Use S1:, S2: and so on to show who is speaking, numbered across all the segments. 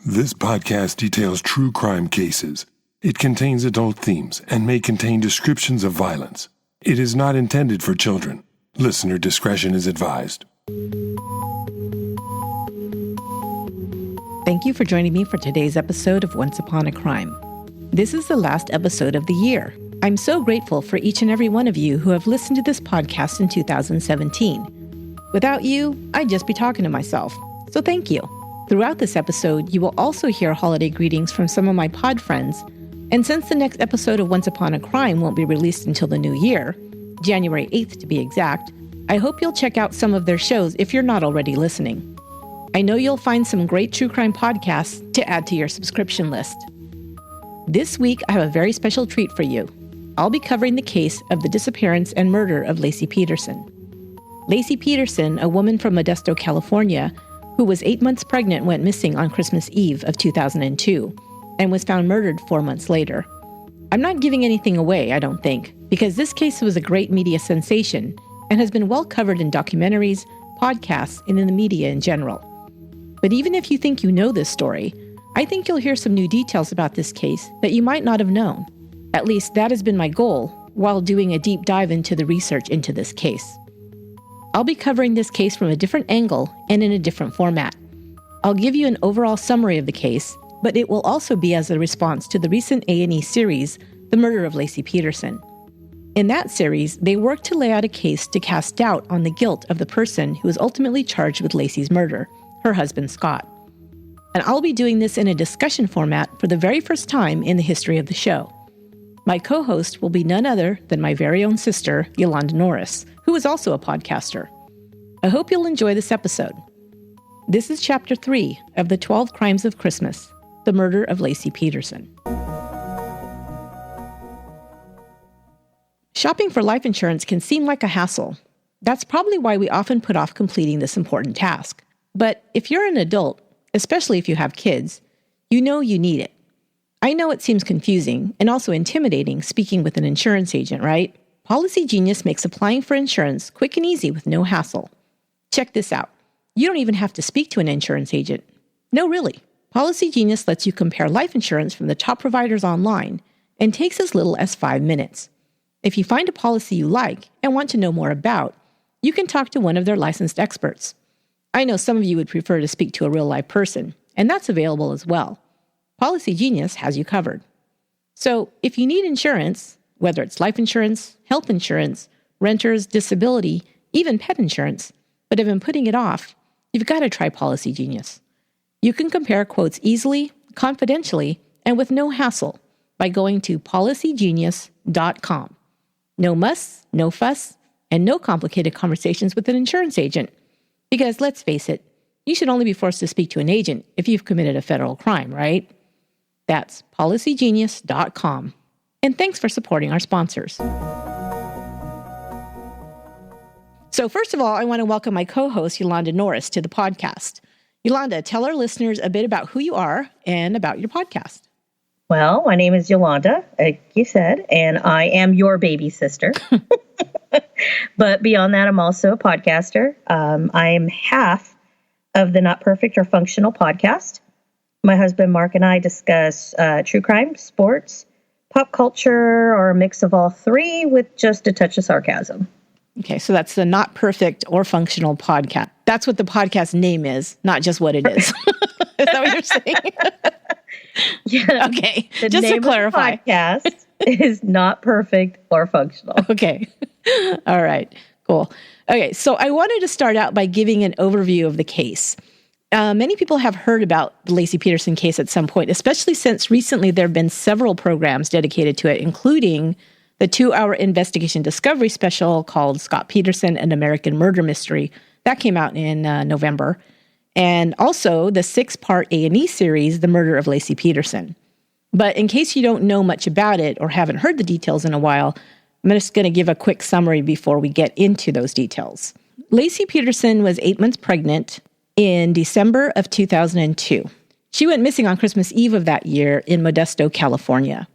S1: This podcast details true crime cases. It contains adult themes and may contain descriptions of violence. It is not intended for children. Listener discretion is advised.
S2: Thank you for joining me for today's episode of Once Upon a Crime. This is the last episode of the year. I'm so grateful for each and every one of you who have listened to this podcast in 2017. Without you, I'd just be talking to myself. So thank you. Throughout this episode, you will also hear holiday greetings from some of my pod friends. And since the next episode of Once Upon a Crime won't be released until the new year, January 8th to be exact, I hope you'll check out some of their shows if you're not already listening. I know you'll find some great true crime podcasts to add to your subscription list. This week, I have a very special treat for you. I'll be covering the case of the disappearance and murder of Laci Peterson. Laci Peterson, a woman from Modesto, California, who was 8 months pregnant, went missing on Christmas Eve of 2002 and was found murdered 4 months later. I'm not giving anything away, I don't think, because this case was a great media sensation and has been well covered in documentaries, podcasts, and in the media in general. But even if you think you know this story, I think you'll hear some new details about this case that you might not have known. At least that has been my goal while doing a deep dive into the research into this case. I'll be covering this case from a different angle and in a different format. I'll give you an overall summary of the case, but it will also be as a response to the recent A&E series, The Murder of Laci Peterson. In that series, they worked to lay out a case to cast doubt on the guilt of the person who was ultimately charged with Laci's murder, her husband Scott. And I'll be doing this in a discussion format for the very first time in the history of the show. My co-host will be none other than my very own sister, Yolanda Norris, who is also a podcaster. I hope you'll enjoy this episode. This is Chapter 3 of the 12 Crimes of Christmas, The Murder of Laci Peterson. Shopping for life insurance can seem like a hassle. That's probably why we often put off completing this important task. But if you're an adult, especially if you have kids, you know you need it. I know it seems confusing and also intimidating speaking with an insurance agent, right? Policy Genius makes applying for insurance quick and easy with no hassle. Check this out. You don't even have to speak to an insurance agent. No, really. Policy Genius lets you compare life insurance from the top providers online and takes as little as 5 minutes. If you find a policy you like and want to know more about, you can talk to one of their licensed experts. I know some of you would prefer to speak to a real-life person, and that's available as well. Policy Genius has you covered. So if you need insurance, whether it's life insurance, health insurance, renters, disability, even pet insurance, but have been putting it off, you've got to try Policy Genius. You can compare quotes easily, confidentially, and with no hassle by going to policygenius.com. No muss, no fuss, and no complicated conversations with an insurance agent. Because let's face it, you should only be forced to speak to an agent if you've committed a federal crime, right? That's policygenius.com. And thanks for supporting our sponsors. So first of all, I want to welcome my co-host, Yolanda Norris, to the podcast. Yolanda, tell our listeners a bit about who you are and about your podcast.
S3: Well, my name is Yolanda, like you said, and I am your baby sister. But beyond that, I'm also a podcaster. I am half of the Not Perfect or Functional podcast. My husband, Mark, and I discuss true crime, sports, pop culture, or a mix of all three with just a touch of sarcasm.
S2: Okay, so that's the Not Perfect or Functional podcast. That's what the podcast name is, not just what it is. Is that what you're saying?
S3: Yeah.
S2: Okay, just to clarify.
S3: The podcast is Not Perfect or Functional.
S2: Okay. All right, cool. Okay, so I wanted to start out by giving an overview of the case. Many people have heard about the Laci Peterson case at some point, especially since recently there have been several programs dedicated to it, including the 2-hour investigation discovery special called Scott Peterson, An American Murder Mystery. That came out in November. And also the 6-part A&E series, The Murder of Laci Peterson. But in case you don't know much about it or haven't heard the details in a while, I'm just going to give a quick summary before we get into those details. Laci Peterson was 8 months pregnant in December of 2002. She went missing on Christmas Eve of that year in Modesto, California.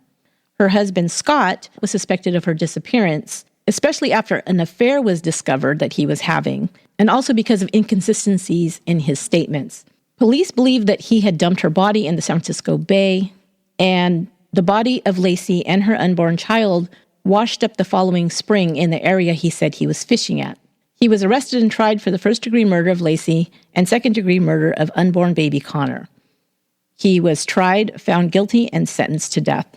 S2: Her husband, Scott, was suspected of her disappearance, especially after an affair was discovered that he was having, and also because of inconsistencies in his statements. Police believe that he had dumped her body in the San Francisco Bay, and the body of Laci and her unborn child washed up the following spring in the area he said he was fishing at. He was arrested and tried for the first-degree murder of Laci and second-degree murder of unborn baby Connor. He was tried, found guilty, and sentenced to death.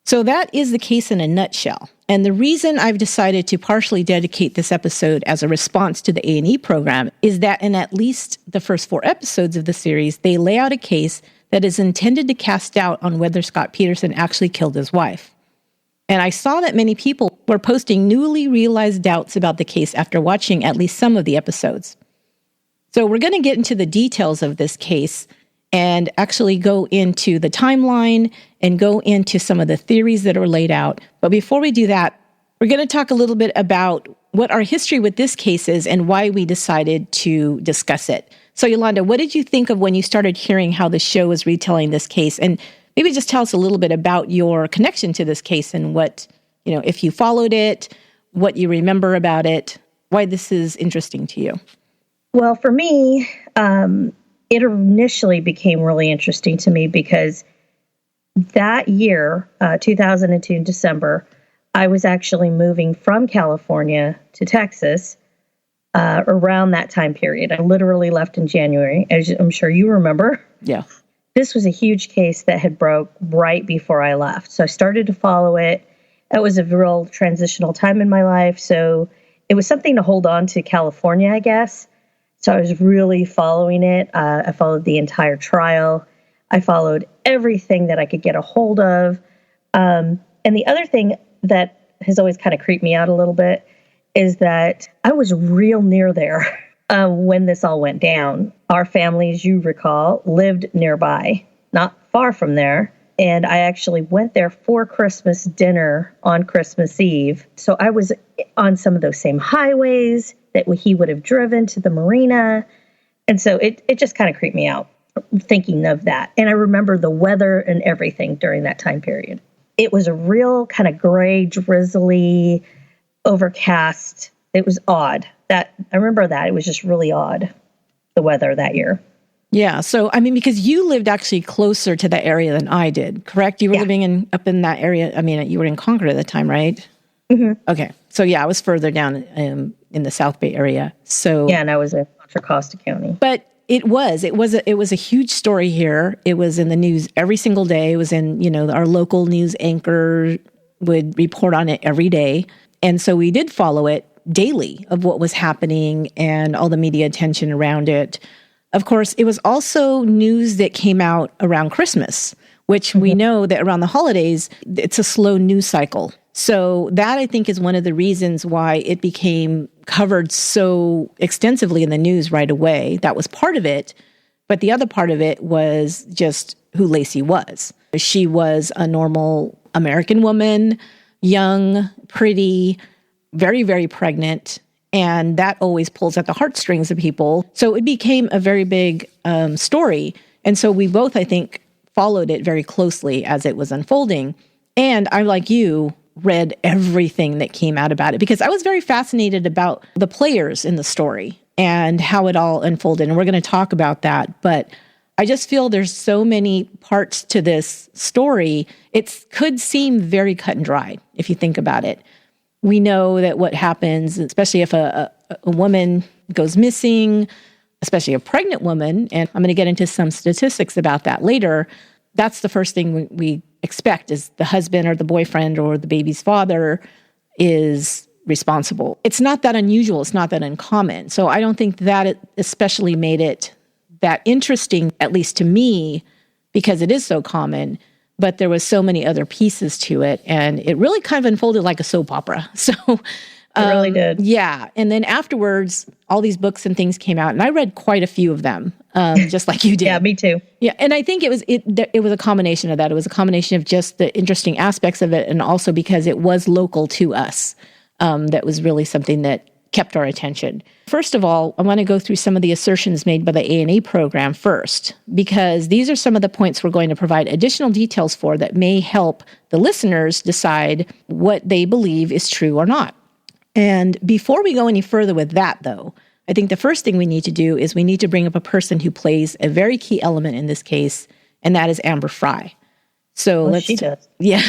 S2: So that is the case in a nutshell. And the reason I've decided to partially dedicate this episode as a response to the A&E program is that in at least the first 4 episodes of the series, they lay out a case that is intended to cast doubt on whether Scott Peterson actually killed his wife. And I saw that many people were posting newly realized doubts about the case after watching at least some of the episodes. So we're going to get into the details of this case and actually go into the timeline and go into some of the theories that are laid out. But before we do that, we're going to talk a little bit about what our history with this case is and why we decided to discuss it. So Yolanda, what did you think of when you started hearing how the show was retelling this case? And maybe just tell us a little bit about your connection to this case and what, if you followed it, what you remember about it, why this is interesting to you.
S3: Well, for me, it initially became really interesting to me because that year, 2002 in December, I was actually moving from California to Texas around that time period. I literally left in January, as I'm sure you remember.
S2: Yeah.
S3: This was a huge case that had broke right before I left. So I started to follow it. It was a real transitional time in my life. So it was something to hold on to California, I guess. So I was really following it. I followed the entire trial. I followed everything that I could get a hold of. And the other thing that has always kind of creeped me out a little bit is that I was real near there when this all went down. Our family, as you recall, lived nearby, not far from there. And I actually went there for Christmas dinner on Christmas Eve. So I was on some of those same highways that he would have driven to the marina. And so it just kind of creeped me out thinking of that. And I remember the weather and everything during that time period. It was a real kind of gray, drizzly, overcast. It was odd. I remember that. It was just really odd, the weather that year.
S2: Yeah. So, because you lived actually closer to the area than I did, correct? You were living up in that area. You were in Concord at the time, right?
S3: Mm-hmm.
S2: Okay. So, yeah, I was further down in the South Bay area. So
S3: yeah, and I was in Contra Costa County.
S2: But it was a huge story here. It was in the news every single day. It was in, our local news anchor would report on it every day. And so we did follow it daily of what was happening and all the media attention around it. Of course, it was also news that came out around Christmas, which we know that around the holidays, it's a slow news cycle. So that, I think, is one of the reasons why it became covered so extensively in the news right away. That was part of it. But the other part of it was just who Laci was. She was a normal American woman, young, pretty, very, very pregnant. And that always pulls at the heartstrings of people. So it became a very big story. And so we both, I think, followed it very closely as it was unfolding. And I, like you, read everything that came out about it because I was very fascinated about the players in the story and how it all unfolded. And we're going to talk about that. But I just feel there's so many parts to this story. It could seem very cut and dry if you think about it. We know that what happens, especially if a woman goes missing, especially a pregnant woman, and I'm going to get into some statistics about that later, that's the first thing we expect is the husband or the boyfriend or the baby's father is responsible. It's not that unusual. It's not that uncommon. So I don't think that it especially made it that interesting, at least to me, because it is so common. But there was so many other pieces to it, and it really kind of unfolded like a soap opera. So
S3: it really did.
S2: Yeah. And then afterwards, all these books and things came out, and I read quite a few of them, just like you did.
S3: Yeah, me too.
S2: Yeah. And I think it was a combination of that. It was a combination of just the interesting aspects of it, and also because it was local to us. That was really something that kept our attention. First of all, I want to go through some of the assertions made by the A&E program first, because these are some of the points we're going to provide additional details for that may help the listeners decide what they believe is true or not. And before we go any further with that, though, I think the first thing we need to do is we need to bring up a person who plays a very key element in this case, and that is Amber Frey. So
S3: she does.
S2: Yeah.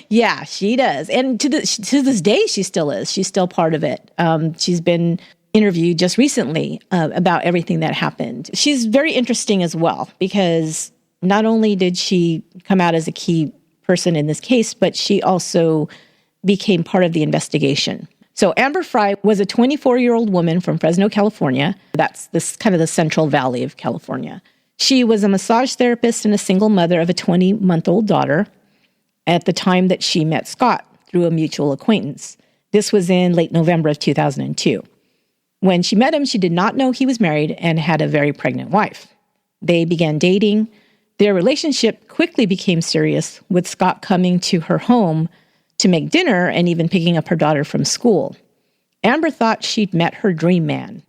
S2: Yeah, she does. And to this day, she still is. She's still part of it. She's been interviewed just recently about everything that happened. She's very interesting as well, because not only did she come out as a key person in this case, but she also became part of the investigation. So Amber Frey was a 24-year-old woman from Fresno, California. That's this kind of the Central Valley of California. She was a massage therapist and a single mother of a 20-month-old daughter at the time that she met Scott through a mutual acquaintance. This was in late November of 2002. When she met him, she did not know he was married and had a very pregnant wife. They began dating. Their relationship quickly became serious, with Scott coming to her home to make dinner and even picking up her daughter from school. Amber thought she'd met her dream man.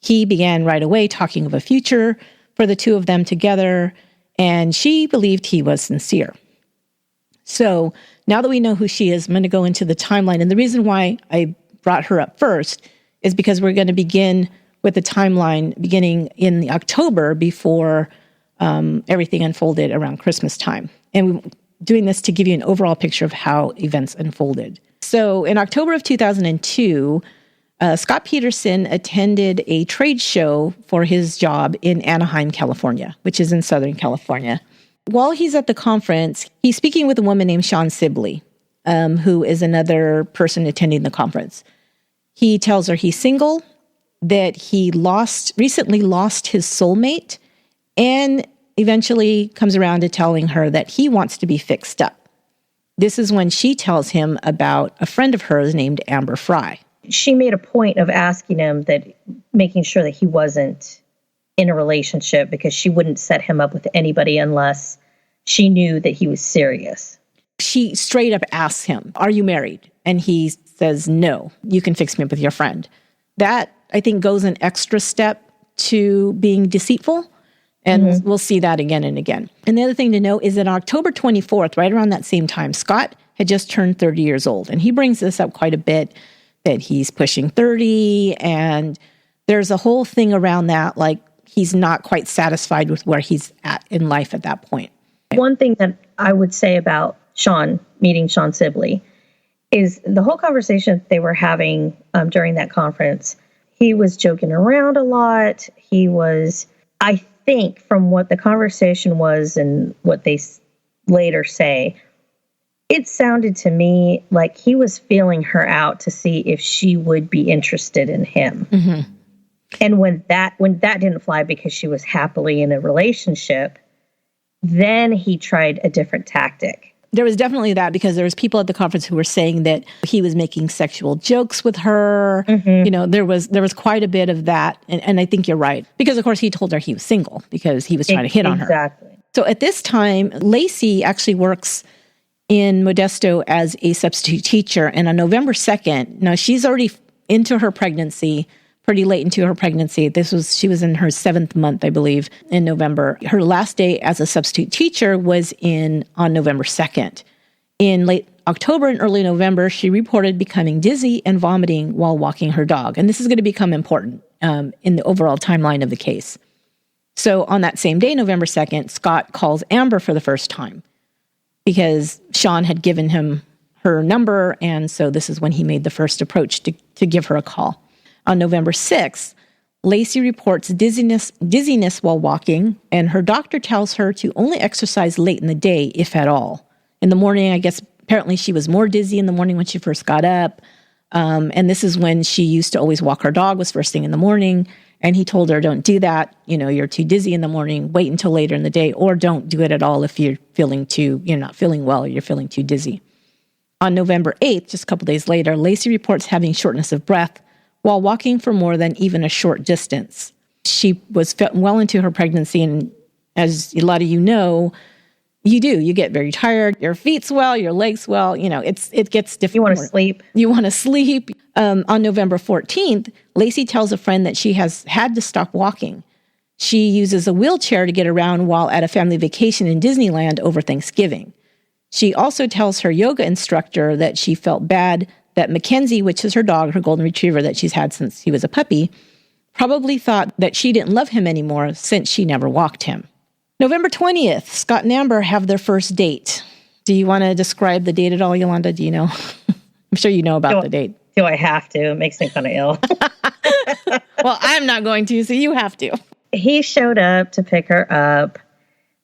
S2: He began right away talking of a future for the two of them together, and she believed he was sincere. So now that we know who she is, I'm going to go into the timeline. And the reason why I brought her up first is because we're going to begin with the timeline beginning in the October before everything unfolded around Christmas time. And we're doing this to give you an overall picture of how events unfolded. So in October of 2002, Scott Peterson attended a trade show for his job in Anaheim, California, which is in Southern California. While he's at the conference, he's speaking with a woman named Shawn Sibley, who is another person attending the conference. He tells her he's single, that he recently lost his soulmate, and eventually comes around to telling her that he wants to be fixed up. This is when she tells him about a friend of hers named Amber Frey.
S3: She made a point of asking him making sure that he wasn't in a relationship, because she wouldn't set him up with anybody unless she knew that he was serious.
S2: She straight up asks him, "Are you married?" And he says, "No, you can fix me up with your friend." That, I think, goes an extra step to being deceitful. And we'll see that again and again. And the other thing to note is that on October 24th, right around that same time, Scott had just turned 30 years old. And he brings this up quite a bit, that he's pushing 30. And there's a whole thing around that, like he's not quite satisfied with where he's at in life at that point.
S3: One thing that I would say about meeting Shawn Sibley, is the whole conversation they were having during that conference. He was joking around a lot. He was, I think, from what the conversation was and what they later say, it sounded to me like he was feeling her out to see if she would be interested in him. Mm-hmm. And when that didn't fly because she was happily in a relationship, then he tried a different tactic.
S2: There was definitely that, because there was people at the conference who were saying that he was making sexual jokes with her. Mm-hmm. You know, there was quite a bit of that. And I think you're right. Because, of course, he told her he was single because he was trying to hit on her.
S3: Exactly.
S2: So at this time, Laci actually works in Modesto as a substitute teacher. And on November 2nd, now she's already into her pregnancy, pretty late into her pregnancy. She was in her 7th month, I believe, in November. Her last day as a substitute teacher was on November 2nd. In late October and early November, she reported becoming dizzy and vomiting while walking her dog. And this is going to become important in the overall timeline of the case. So on that same day, November 2nd, Scott calls Amber for the first time because Shawn had given him her number. And so this is when he made the first approach to give her a call. On November 6th, Laci reports dizziness while walking, and her doctor tells her to only exercise late in the day, if at all. In the morning, I guess, apparently she was more dizzy in the morning when she first got up. And this is when she used to always walk her dog, was first thing in the morning. And he told her, don't do that. You know, you're too dizzy in the morning. Wait until later in the day, or don't do it at all if you're not feeling well, or you're feeling too dizzy. On November 8th, just a couple days later, Laci reports having shortness of breath while walking for more than even a short distance. She was well into her pregnancy, and as a lot of you know, you get very tired. Your feet swell, your legs swell. You know, it gets difficult.
S3: You want to sleep.
S2: You want to sleep. On November 14th, Laci tells a friend that she has had to stop walking. She uses a wheelchair to get around while at a family vacation in Disneyland over Thanksgiving. She also tells her yoga instructor that she felt bad that Mackenzie, which is her dog, her golden retriever that she's had since he was a puppy, probably thought that she didn't love him anymore since she never walked him. November 20th, Scott and Amber have their first date. Do you want to describe the date at all, Yolanda? Do you know? I'm sure you know about the date.
S3: Do I have to? It makes me kind of ill.
S2: Well, I'm not going to, so you have to.
S3: He showed up to pick her up.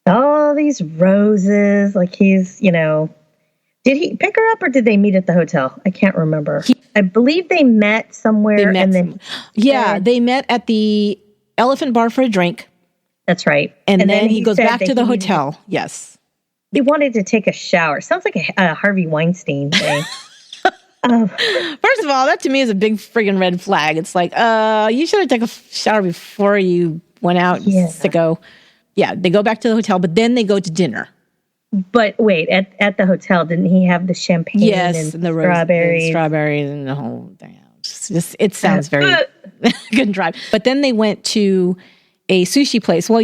S3: All these roses, like he's, did he pick her up or did they meet at the hotel? I can't remember. I believe they met somewhere.
S2: They met at the Elephant Bar for a drink.
S3: That's right.
S2: And then he goes back to the hotel. Yes.
S3: He wanted to take a shower. Sounds like a Harvey Weinstein thing.
S2: First of all, that to me is a big friggin' red flag. It's like, you should have taken a shower before you went out to go. Yeah, they go back to the hotel, but then they go to dinner. But wait,
S3: at the hotel, didn't he have the champagne and the
S2: strawberries and the whole thing? It sounds very good and dry. But then they went to a sushi place. Well,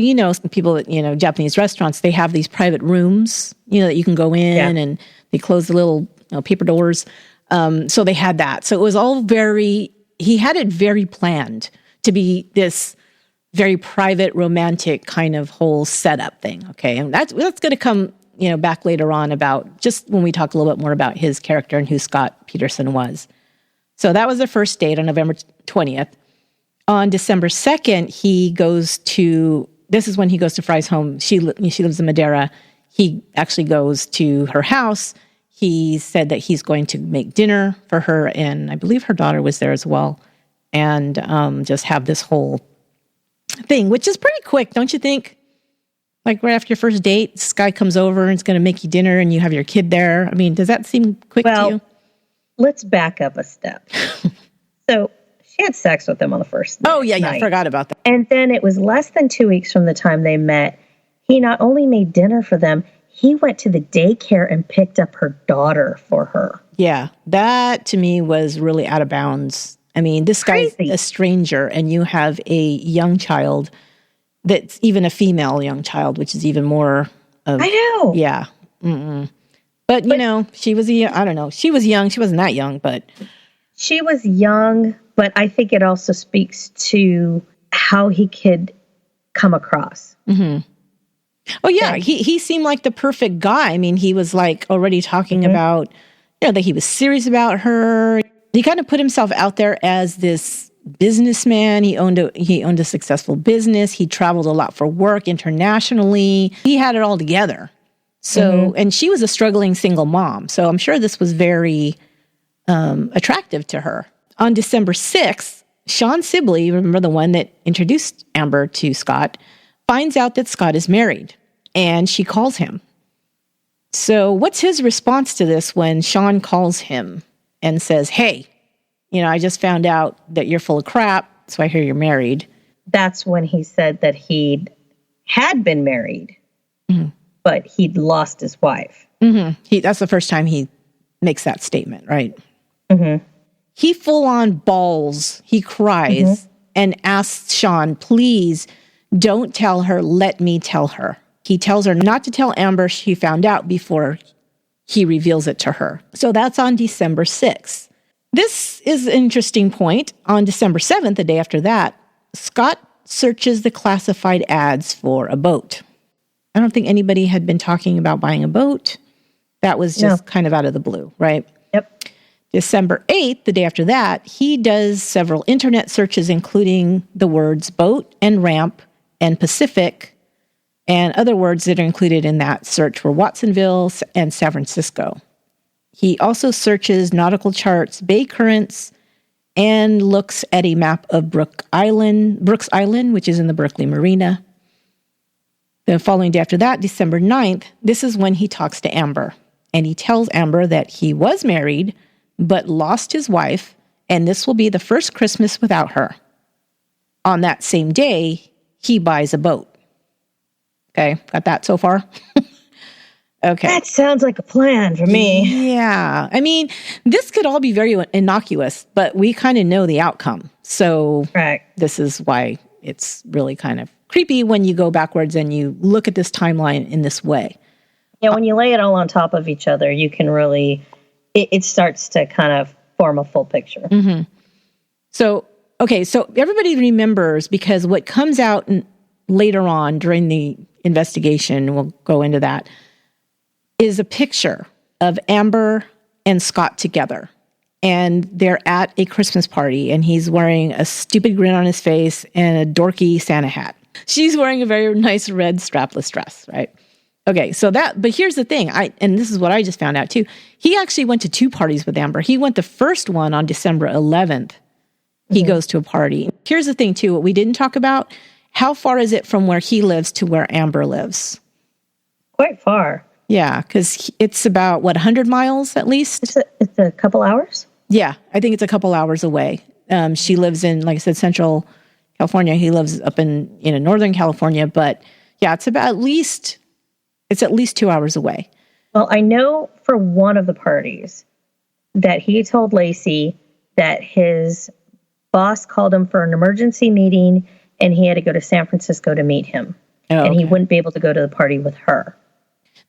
S2: people at, Japanese restaurants, they have these private rooms, that you can go in and they close the little paper doors. So they had that. So it was all he had it very planned to be this very private, romantic kind of whole setup thing. Okay. And that's going to come, back later on about just when we talk a little bit more about his character and who Scott Peterson was. So that was their first date on November 20th. On December 2nd, this is when he goes to Frey's home. She lives in Madeira. He actually goes to her house. He said that he's going to make dinner for her, and I believe her daughter was there as well, and just have this whole thing, which is pretty quick, don't you think? Like right after your first date, this guy comes over and is going to make you dinner, and you have your kid there. I mean, does that seem quick to you?
S3: Let's back up a step. So she had sex with him on the first night.
S2: Oh, yeah, I forgot about that.
S3: And then it was less than 2 weeks from the time they met. He not only made dinner for them, he went to the daycare and picked up her daughter for her.
S2: Yeah, that to me was really out of bounds. I mean, this guy's a stranger, and you have a young child that's even a female young child, which is even more of...
S3: I know.
S2: Yeah. Mm-mm. But, she was, I don't know. She was young. She wasn't that young, but...
S3: She was young, but I think it also speaks to how he could come across.
S2: Mm-hmm. Oh, yeah. He seemed like the perfect guy. I mean, he was like already talking about, that he was serious about her. He kind of put himself out there as this businessman. He owned a successful business. He traveled a lot for work internationally. He had it all together. So, and she was a struggling single mom. So I'm sure this was very attractive to her. On December 6th, Sean Sibley, remember the one that introduced Amber to Scott, finds out that Scott is married, and she calls him. So what's his response to this when Sean calls him and says, hey, I just found out that you're full of crap, so I hear you're married.
S3: That's when he said that he had been married, but he'd lost his wife.
S2: Mm-hmm. That's the first time he makes that statement, right?
S3: Mm-hmm.
S2: He full on bawls. He cries and asks Sean, please don't tell her. Let me tell her. He tells her not to tell Amber she found out before he reveals it to her. So that's on December 6th. This is an interesting point. On December 7th, the day after that, Scott searches the classified ads for a boat. I don't think anybody had been talking about buying a boat. That was just kind of out of the blue, right?
S3: Yep.
S2: December 8th, the day after that, he does several internet searches, including the words boat and ramp and Pacific, and other words that are included in that search were Watsonville and San Francisco. He also searches nautical charts, bay currents, and looks at a map of Brooks Island, which is in the Berkeley Marina. The following day after that, December 9th, this is when he talks to Amber. And he tells Amber that he was married, but lost his wife, and this will be the first Christmas without her. On that same day, he buys a boat. Okay, got that so far? Okay.
S3: That sounds like a plan for me.
S2: Yeah. I mean, this could all be very innocuous, but we kind of know the outcome. So This is why it's really kind of creepy when you go backwards and you look at this timeline in this way.
S3: Yeah, when you lay it all on top of each other, you can really, it starts to kind of form a full picture.
S2: Mm-hmm. So everybody remembers, because what comes out later on during the investigation, we'll go into that, is a picture of Amber and Scott together. And they're at a Christmas party, and he's wearing a stupid grin on his face and a dorky Santa hat. She's wearing a very nice red strapless dress, right? Okay, but here's the thing, and this is what I just found out too. He actually went to 2 parties with Amber. He went the first one on December 11th. He goes to a party. Here's the thing too, what we didn't talk about, how far is it from where he lives to where Amber lives?
S3: Quite far.
S2: Yeah, because it's about, 100 miles at least?
S3: It's a couple hours?
S2: Yeah, I think it's a couple hours away. She lives in, like I said, Central California. He lives up in Northern California. But yeah, it's at least 2 hours away.
S3: Well, I know for one of the parties that he told Laci that his boss called him for an emergency meeting and he had to go to San Francisco to meet him. And he wouldn't be able to go to the party with her.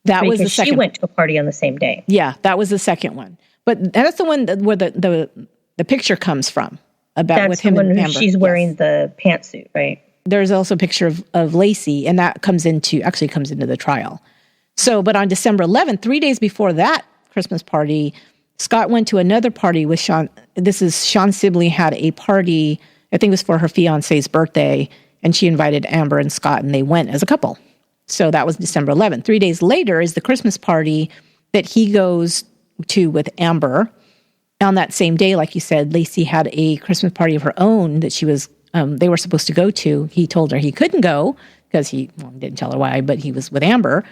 S2: That was the second.
S3: She went to a party on the same day.
S2: Yeah, that was the second one. But that's the one where the picture comes from, about
S3: that's
S2: with him
S3: the one
S2: and
S3: who
S2: Amber.
S3: She's wearing the pantsuit, right?
S2: There's also a picture of Laci, and that comes into the trial. So, but on December 11th, 3 days before that Christmas party, Scott went to another party with Sean. Sean Sibley had a party, I think it was for her fiance's birthday, and she invited Amber and Scott, and they went as a couple. So that was December 11th. 3 days later is the Christmas party that he goes to with Amber. On that same day, like you said, Laci had a Christmas party of her own that they were supposed to go to. He told her he couldn't go because he didn't tell her why, but he was with Amber.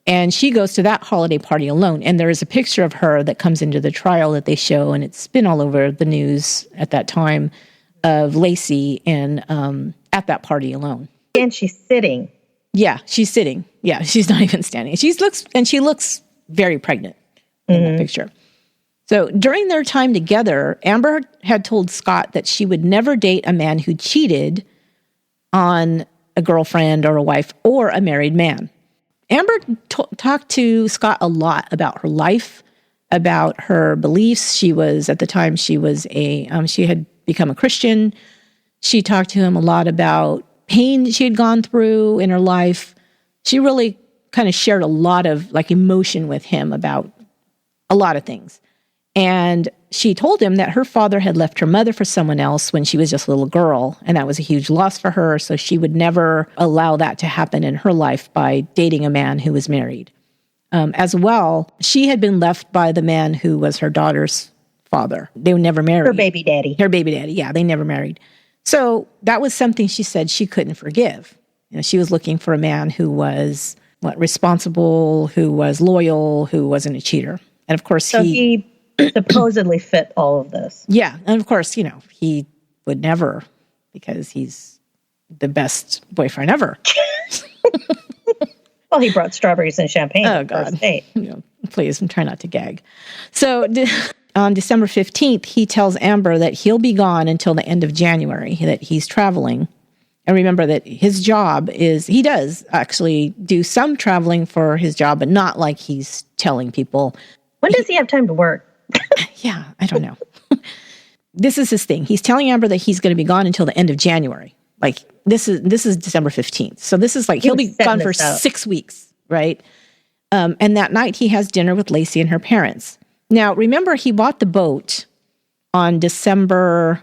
S2: And she goes to that holiday party alone. And there is a picture of her that comes into the trial that they show, and it's been all over the news at that time, of Laci and at that party alone.
S3: And she's sitting.
S2: Yeah, she's sitting. Yeah, she's not even standing. She looks very pregnant in the picture. So during their time together, Amber had told Scott that she would never date a man who cheated on a girlfriend or a wife or a married man. Amber talked to Scott a lot about her life, about her beliefs. She had become a Christian. She talked to him a lot about pain she had gone through in her life. She really kind of shared a lot of emotion with him about a lot of things. And she told him that her father had left her mother for someone else when she was just a little girl, and that was a huge loss for her, so she would never allow that to happen in her life by dating a man who was married. As well, she had been left by the man who was her daughter's father. They were never married.
S3: Her baby daddy,
S2: yeah, they never married. So that was something she said she couldn't forgive. She was looking for a man who was responsible, who was loyal, who wasn't a cheater. And of course,
S3: he supposedly fit all of this.
S2: Yeah. And of course, he would never, because he's the best boyfriend ever.
S3: Well, he brought strawberries and champagne.
S2: Oh, God. Please, I'm trying not to gag. So on December 15th, he tells Amber that he'll be gone until the end of January, that he's traveling. And remember that his job he does actually do some traveling for his job, but not like he's telling people.
S3: When does he have time to work?
S2: Yeah, I don't know. This is his thing. He's telling Amber that he's going to be gone until the end of January. This is December 15th. So this is he'll be gone for 6 weeks, right? And that night he has dinner with Laci and her parents. Now, remember, he bought the boat on December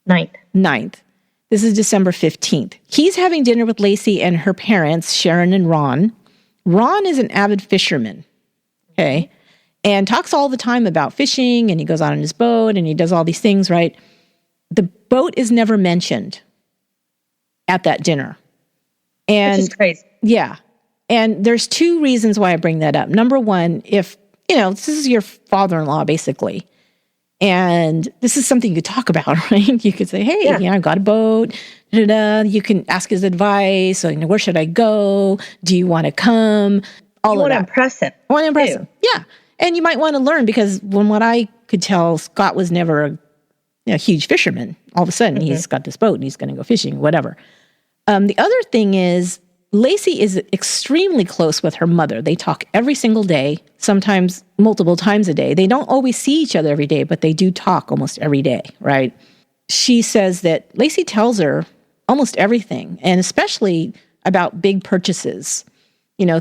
S2: 9th. This is December 15th. He's having dinner with Laci and her parents, Sharon and Ron. Ron is an avid fisherman, okay? And talks all the time about fishing, and he goes out on his boat, and he does all these things, right? The boat is never mentioned at that dinner. And
S3: which is crazy.
S2: Yeah. And there's 2 reasons why I bring that up. Number one, if, this is your father-in-law, basically, and this is something you could talk about, right? You could say, hey, I've got a boat. You can ask his advice. So, where should I go? Do you want to come?
S3: You want to impress him.
S2: I want to impress him. Yeah. And you might want to learn, because from what I could tell, Scott was never a huge fisherman. All of a sudden, he's got this boat and he's going to go fishing, whatever. The other thing is, Laci is extremely close with her mother. They talk every single day, sometimes multiple times a day. They don't always see each other every day, but they do talk almost every day, right? She says that Laci tells her almost everything, and especially about big purchases,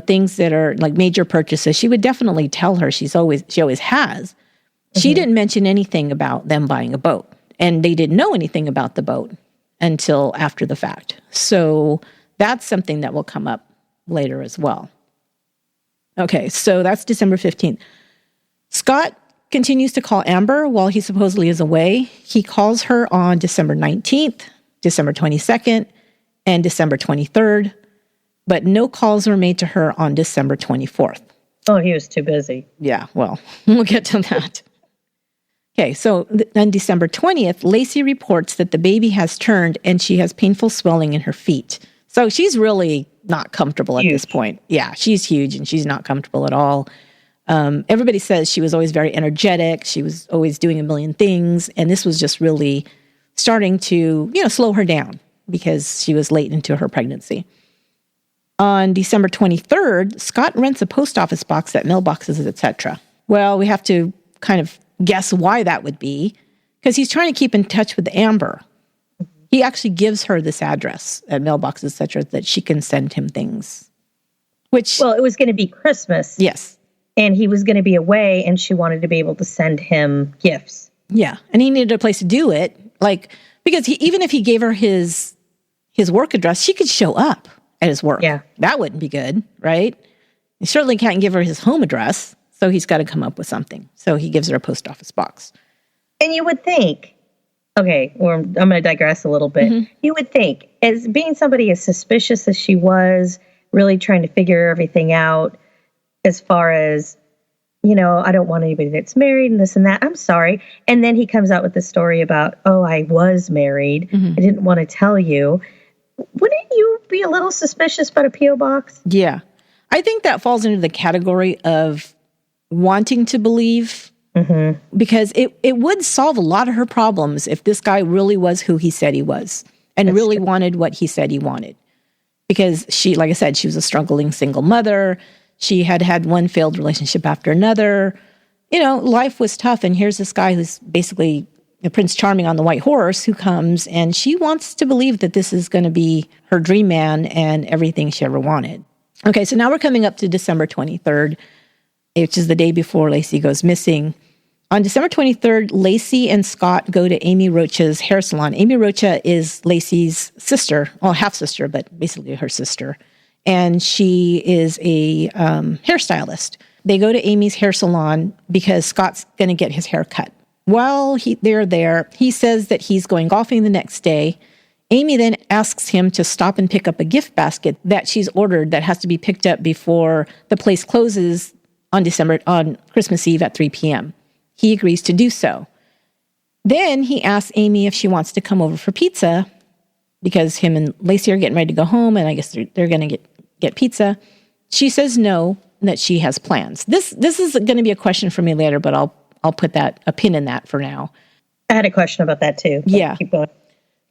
S2: things that are like major purchases. She would definitely tell her. She always has. Mm-hmm. She didn't mention anything about them buying a boat, and they didn't know anything about the boat until after the fact. So that's something that will come up later as well. Okay, so that's December 15th. Scott continues to call Amber while he supposedly is away. He calls her on December 19th, December 22nd, and December 23rd, but no calls were made to her on December 24th.
S3: Oh, he was too busy.
S2: Yeah, well, we'll get to that. Okay, so on December 20th, Laci reports that the baby has turned and she has painful swelling in her feet. So she's really not comfortable at this point. Yeah, she's huge and she's not comfortable at all. Everybody says she was always very energetic. She was always doing a million things. And this was just really starting to, slow her down because she was late into her pregnancy. On December 23rd, Scott rents a post office box at mailboxes, etc. Well, we have to kind of guess why that would be, because he's trying to keep in touch with Amber. He actually gives her this address at mailboxes, etc., that she can send him things. Well,
S3: it was going to be Christmas.
S2: Yes.
S3: And he was going to be away, and she wanted to be able to send him gifts.
S2: Yeah, and he needed a place to do it, because even if he gave her his work address, she could show up at his work.
S3: Yeah.
S2: That wouldn't be good, right? He certainly can't give her his home address, so he's got to come up with something. So he gives her a post office box.
S3: And you would think, I'm going to digress a little bit. Mm-hmm. You would think, as being somebody as suspicious as she was, really trying to figure everything out as far as, I don't want anybody that's married and this and that. I'm sorry. And then he comes out with the story about, I was married. Mm-hmm. I didn't want to tell you. Wouldn't you be a little suspicious about a P.O. box?
S2: Yeah. I think that falls into the category of wanting to believe. Mm-hmm. Because it would solve a lot of her problems if this guy really was who he said he was and That's really true. Wanted what he said he wanted. Because she, like I said, she was a struggling single mother. She had had one failed relationship after another. Life was tough. And here's this guy who's basically a Prince Charming on the white horse who comes, and she wants to believe that this is going to be her dream man and everything she ever wanted. Okay, so now we're coming up to December 23rd, which is the day before Laci goes missing. On December 23rd, Laci and Scott go to Amy Rocha's hair salon. Amy Rocha is Laci's sister, half-sister, but basically her sister. And she is a hairstylist. They go to Amy's hair salon because Scott's going to get his hair cut. While they're there, he says that he's going golfing the next day. Amy then asks him to stop and pick up a gift basket that she's ordered that has to be picked up before the place closes on Christmas Eve at 3 p.m. He agrees to do so. Then he asks Amy if she wants to come over for pizza because him and Laci are getting ready to go home, and I guess they're going to get pizza. She says no, and that she has plans. This is going to be a question for me later, but I'll put a pin in that for now.
S3: I had a question about that too.
S2: Yeah.
S3: Keep going.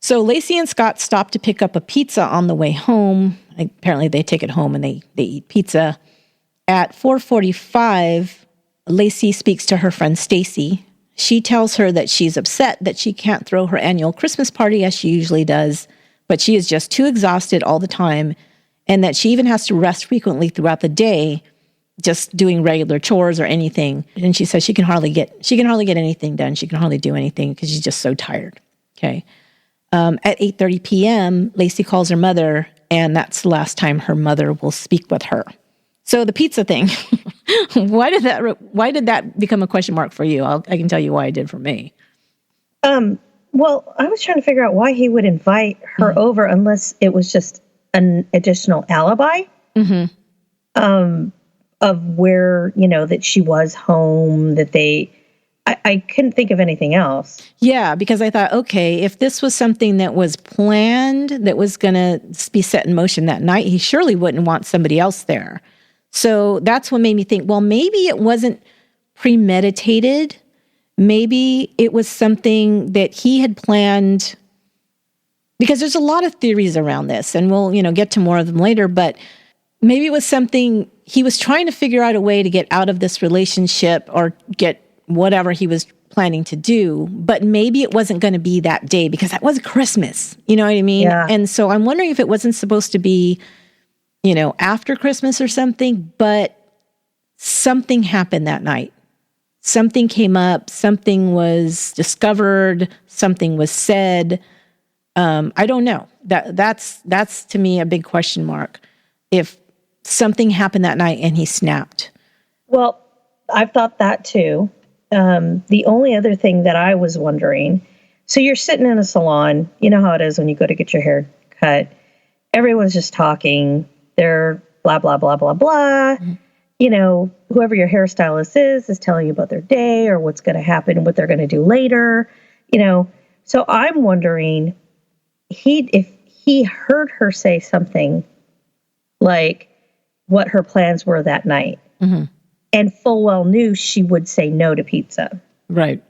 S2: So Laci and Scott stop to pick up a pizza on the way home. Apparently they take it home and they eat pizza. At 4:45, Laci speaks to her friend Stacy. She tells her that she's upset that she can't throw her annual Christmas party as she usually does, but she is just too exhausted all the time, and that she even has to rest frequently throughout the day, just doing regular chores or anything. And she says she can hardly get anything done. She can hardly do anything because she's just so tired. Okay. At 8:30 p.m., Laci calls her mother, and that's the last time her mother will speak with her. So the pizza thing, why did that become a question mark for you? I can tell you why it did for me.
S3: Well, I was trying to figure out why he would invite her over unless it was just an additional alibi of where, that she was home, that I couldn't think of anything else.
S2: Yeah, because I thought, okay, if this was something that was planned, that was going to be set in motion that night, he surely wouldn't want somebody else there. So that's what made me think, well, maybe it wasn't premeditated. Maybe it was something that he had planned Because there's a lot of theories around this, and we'll, get to more of them later, but maybe it was something he was trying to figure out a way to get out of this relationship or get whatever he was planning to do, but maybe it wasn't going to be that day because that was Christmas. You know what I mean?
S3: Yeah.
S2: And so I'm wondering if it wasn't supposed to be, after Christmas or something, but something happened that night. Something came up, something was discovered, something was said. I don't know. That's to me a big question mark. If something happened that night and he snapped.
S3: Well, I've thought that too. The only other thing that I was wondering, so you're sitting in a salon, you know how it is when you go to get your hair cut. Everyone's just talking. They're blah, blah, blah, blah, blah. Mm-hmm. Whoever your hairstylist is telling you about their day or what's going to happen, what they're going to do later, So I'm wondering if he heard her say something like what her plans were that night. Mm-hmm. And full well knew she would say no to pizza.
S2: Right.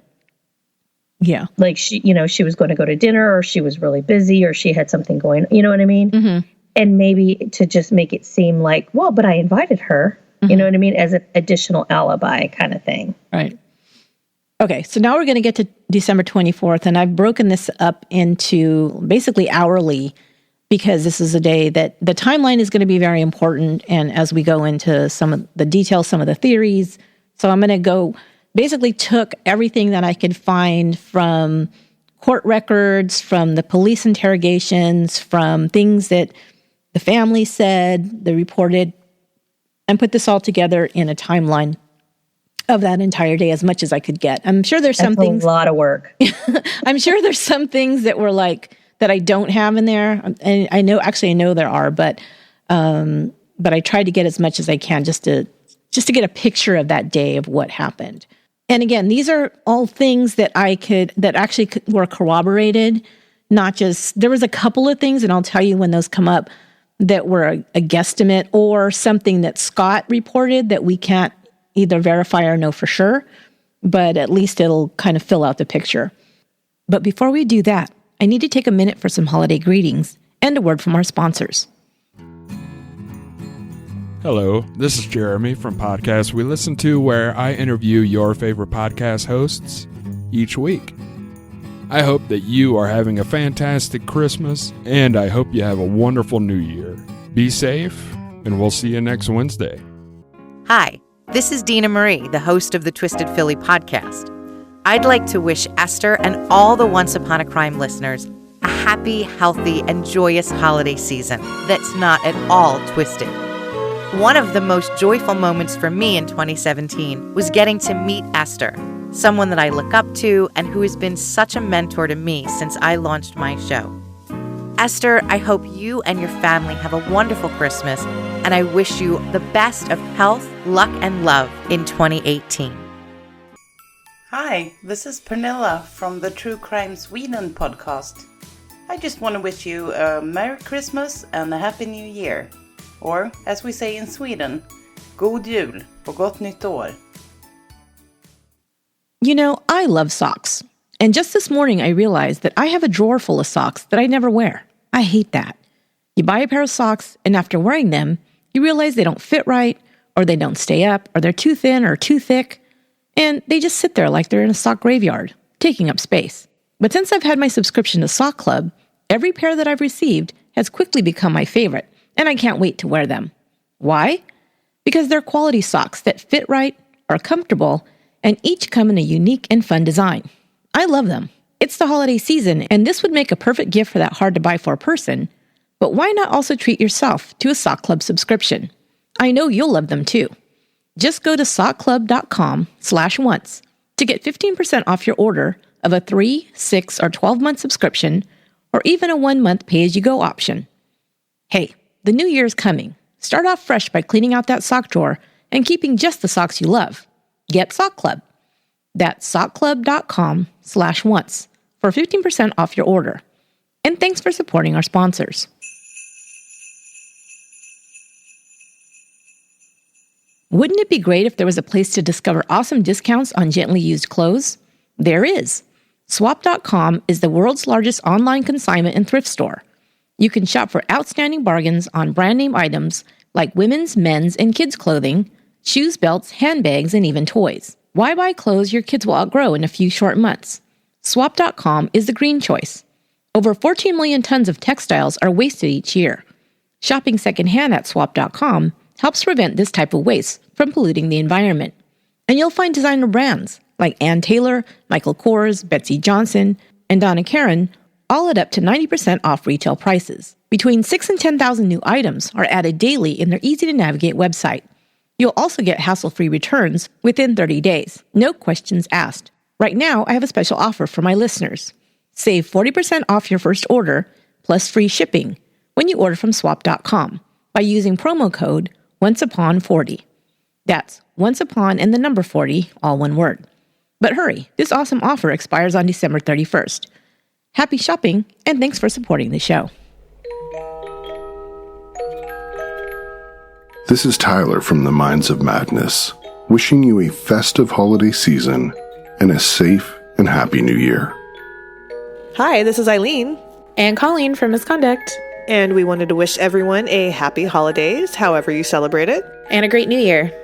S2: Yeah.
S3: Like she was going to go to dinner or she was really busy or she had something going, you know what I mean? Mm-hmm. And maybe to just make it seem like, well, but I invited her, you know what I mean? As an additional alibi kind of thing.
S2: Right. Okay. So now we're going to get to December 24th, and I've broken this up into basically hourly because this is a day that the timeline is going to be very important. And as we go into some of the details, some of the theories, so I'm going to basically took everything that I could find from court records, from the police interrogations, from things that the family said, they reported, and put this all together in a timeline of that entire day as much as I could get. I'm sure there's some things.
S3: A lot of work.
S2: I'm sure there's some things that were like, that I don't have in there. And I know there are, but I tried to get as much as I can just to get a picture of that day of what happened. And again, these are all things that were corroborated, not just, there was a couple of things, and I'll tell you when those come up, that were a guesstimate or something that Scott reported that we can't either verify or know for sure, but at least it'll kind of fill out the picture. But before we do that, I need to take a minute for some holiday greetings and a word from our sponsors.
S4: Hello, this is Jeremy from Podcast We Listen To, where I interview your favorite podcast hosts each week. I hope that you are having a fantastic Christmas, and I hope you have a wonderful New Year. Be safe, and we'll see you next Wednesday.
S5: Hi, this is Dina Marie, the host of the Twisted Philly podcast. I'd like to wish Esther and all the Once Upon a Crime listeners a happy, healthy, and joyous holiday season that's not at all twisted. One of the most joyful moments for me in 2017 was getting to meet Esther, someone that I look up to and who has been such a mentor to me since I launched my show. Esther, I hope you and your family have a wonderful Christmas, and I wish you the best of health, luck, and love in 2018.
S6: Hi, this is Pernilla from the True Crime Sweden podcast. I just want to wish you a Merry Christmas and a Happy New Year. Or, as we say in Sweden, God Jul och Gott Nytt År.
S2: I love socks. And just this morning I realized that I have a drawer full of socks that I never wear. I hate that. You buy a pair of socks, and after wearing them, you realize they don't fit right, or they don't stay up, or they're too thin or too thick, and they just sit there like they're in a sock graveyard, taking up space. But since I've had my subscription to Sock Club, every pair that I've received has quickly become my favorite, and I can't wait to wear them. Why? Because they're quality socks that fit right, are comfortable, and each come in a unique and fun design. I love them. It's the holiday season, and this would make a perfect gift for that hard-to-buy-for person. But why not also treat yourself to a Sock Club subscription? I know you'll love them too. Just go to sockclub.com/once to get 15% off your order of a 3, 6, or 12-month subscription, or even a 1-month pay-as-you-go option. Hey, the new year's coming. Start off fresh by cleaning out that sock drawer and keeping just the socks you love. Get Sock Club. That's sockclub.com/once for 15% off your order. And thanks for supporting our sponsors. Wouldn't it be great if there was a place to discover awesome discounts on gently used clothes? There is. Swap.com is the world's largest online consignment and thrift store. You can shop for outstanding bargains on brand name items like women's, men's, and kids' clothing, shoes, belts, handbags, and even toys. Why buy clothes your kids will outgrow in a few short months? Swap.com is the green choice. Over 14 million tons of textiles are wasted each year. Shopping secondhand at Swap.com helps prevent this type of waste from polluting the environment. And you'll find designer brands like Ann Taylor, Michael Kors, Betsy Johnson, and Donna Karan, all at up to 90% off retail prices. Between 6,000 and 10,000 new items are added daily in their easy-to-navigate website. You'll also get hassle-free returns within 30 days. No questions asked. Right now, I have a special offer for my listeners. Save 40% off your first order, plus free shipping, when you order from Swap.com by using promo code ONCEUPON40. That's ONCEUPON and the number 40, all one word. But hurry, this awesome offer expires on December 31st. Happy shopping, and thanks for supporting the show.
S7: This is Tyler from the Minds of Madness, wishing you a festive holiday season and a safe and happy new year.
S8: Hi, this is Eileen.
S9: And Colleen from Misconduct.
S8: And we wanted to wish everyone a happy holidays, however you celebrate it.
S9: And a great new year.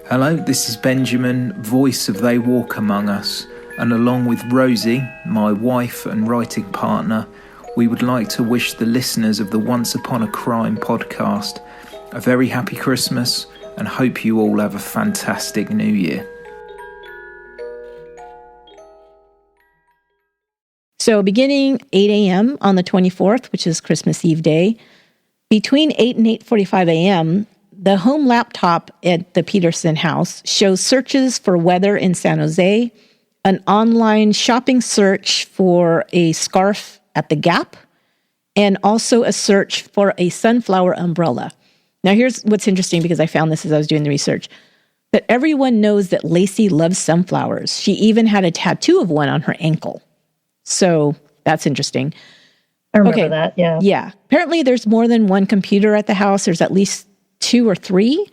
S10: Hello, this is Benjamin, voice of They Walk Among Us. And along with Rosie, my wife and writing partner, we would like to wish the listeners of the Once Upon a Crime podcast a very happy Christmas and hope you all have a fantastic new year.
S2: So beginning 8 a.m. on the 24th, which is Christmas Eve day, between 8 and 8:45 a.m., the home laptop at the Peterson house shows searches for weather in San Jose, an online shopping search for a scarf at the Gap, and also a search for a sunflower umbrella. Now here's what's interesting, because I found this as I was doing the research, that everyone knows that Laci loves sunflowers. She even had a tattoo of one on her ankle. So that's interesting.
S3: I remember that, yeah.
S2: Yeah. Apparently there's more than one computer at the house. There's at least 2 or 3,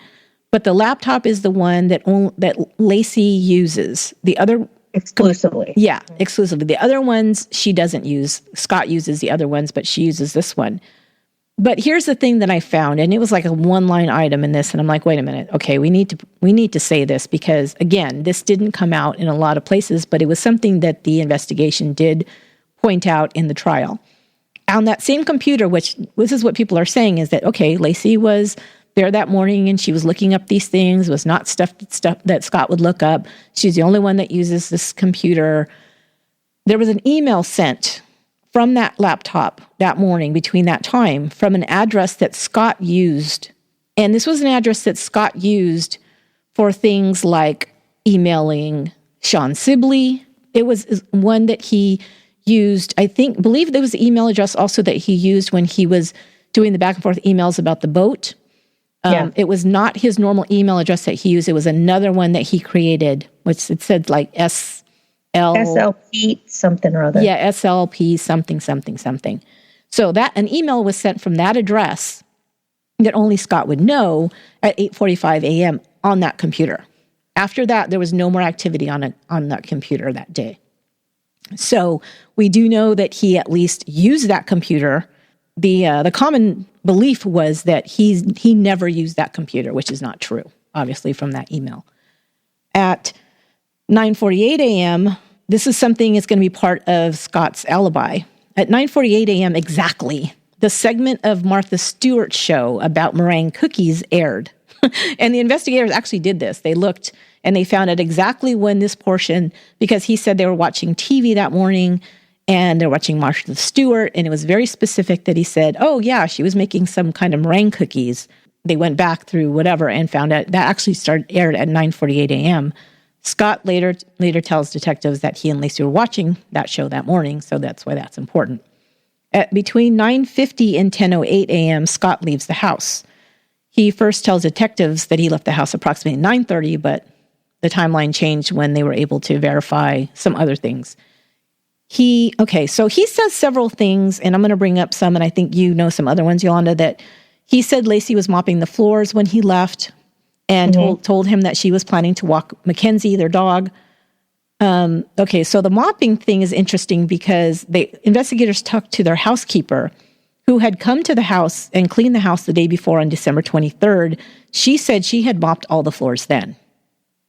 S2: but the laptop is the one that Laci uses. The other...
S3: Exclusively.
S2: Yeah, exclusively. The other ones she doesn't use. Scott uses the other ones, but she uses this one. But here's the thing that I found, and it was like a one-line item in this, and I'm like, wait a minute. Okay, we need to say this, because again, this didn't come out in a lot of places, but it was something that the investigation did point out in the trial. On that same computer, which this is what people are saying, is that, okay, Laci was there that morning and she was looking up these things, was not stuff that Scott would look up. She's the only one that uses this computer. There was an email sent from that laptop that morning between that time from an address that Scott used. And this was an address that Scott used for things like emailing Sean Sibley. It was one that he used, believe there was an email address also that he used when he was doing the back and forth emails about the boat. It was not his normal email address that he used. It was another one that he created, which it said like
S3: SLP something or other.
S2: Yeah, SLP something. So that an email was sent from that address that only Scott would know at 8:45 a.m. on that computer. After that, there was no more activity on that computer that day. So we do know that he at least used that computer. The common belief was that he never used that computer, which is not true, obviously, from that email. At 9:48 a.m., this is something that's going to be part of Scott's alibi. At 9:48 a.m. exactly, the segment of Martha Stewart's show about meringue cookies aired. And the investigators actually did this. They looked and they found out exactly when this portion, because he said they were watching TV that morning and they're watching Martha Stewart, and it was very specific that he said, oh yeah, she was making some kind of meringue cookies. They went back through whatever and found out that actually aired at 9:48 a.m. Scott later tells detectives that he and Laci were watching that show that morning, so that's why that's important. At between 9:50 and 10:08 a.m., Scott leaves the house. He first tells detectives that he left the house approximately 9:30, but the timeline changed when they were able to verify some other things. So he says several things, and I'm going to bring up some, and I think you know some other ones, Yolanda, that he said Laci was mopping the floors when he left and told him that she was planning to walk Mackenzie, their dog. Okay, so the mopping thing is interesting because investigators talked to their housekeeper who had come to the house and cleaned the house the day before on December 23rd. She said she had mopped all the floors then.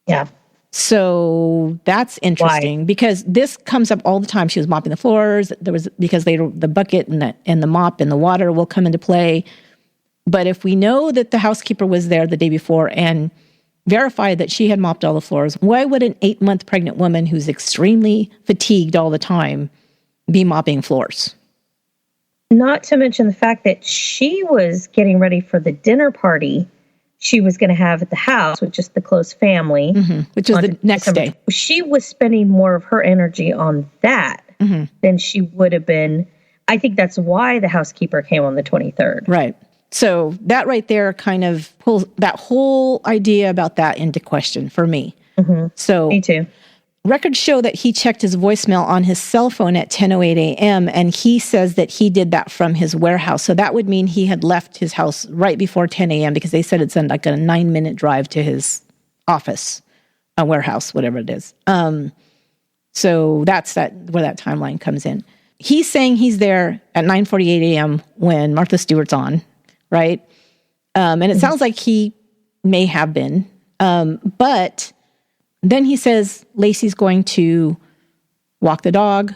S3: Yeah.
S2: So that's interesting because this comes up all the time. She was mopping the floors. Because the bucket and the mop and the water will come into play. But if we know that the housekeeper was there the day before and verified that she had mopped all the floors, why would an 8-month pregnant woman who's extremely fatigued all the time be mopping floors?
S3: Not to mention the fact that she was getting ready for the dinner party she was going to have at the house with just the close family.
S2: Which was the next day.
S3: She was spending more of her energy on that than she would have been. I think that's why the housekeeper came on the 23rd.
S2: Right. So that right there kind of pulls that whole idea about that into question for me. So
S3: me too.
S2: Records show that he checked his voicemail on his cell phone at 10:08 a.m., and he says that he did that from his warehouse. So that would mean he had left his house right before 10 a.m. because they said it's like a 9-minute drive to his office, a warehouse, whatever it is. So that's where that timeline comes in. He's saying he's there at 9:48 a.m. when Martha Stewart's on, right? And it sounds like he may have been, but then he says Laci's going to walk the dog.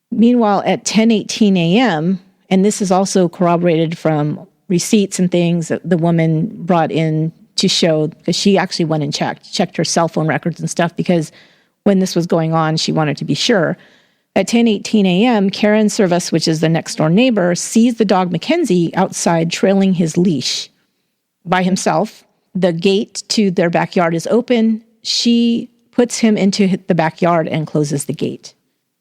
S2: Meanwhile, at 10:18 a.m., and this is also corroborated from receipts and things that the woman brought in to show, because she actually went and checked her cell phone records and stuff, because when this was going on, she wanted to be sure. At 10:18 a.m., Karen Service, which is the next door neighbor, sees the dog Mackenzie outside trailing his leash by himself. The gate to their backyard is open. She puts him into the backyard and closes the gate.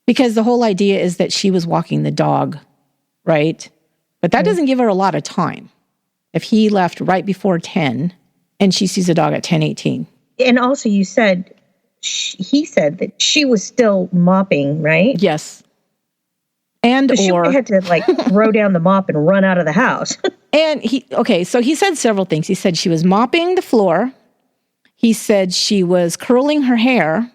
S2: Because the whole idea is that she was walking the dog, right? But that doesn't give her a lot of time. If he left right before 10 and she sees a dog at 10:18. And
S3: also you said, he said that she was still mopping, right?
S2: Yes.
S3: So she had to throw down the mop and run out of the house.
S2: And so he said several things. He said she was mopping the floor. He said she was curling her hair,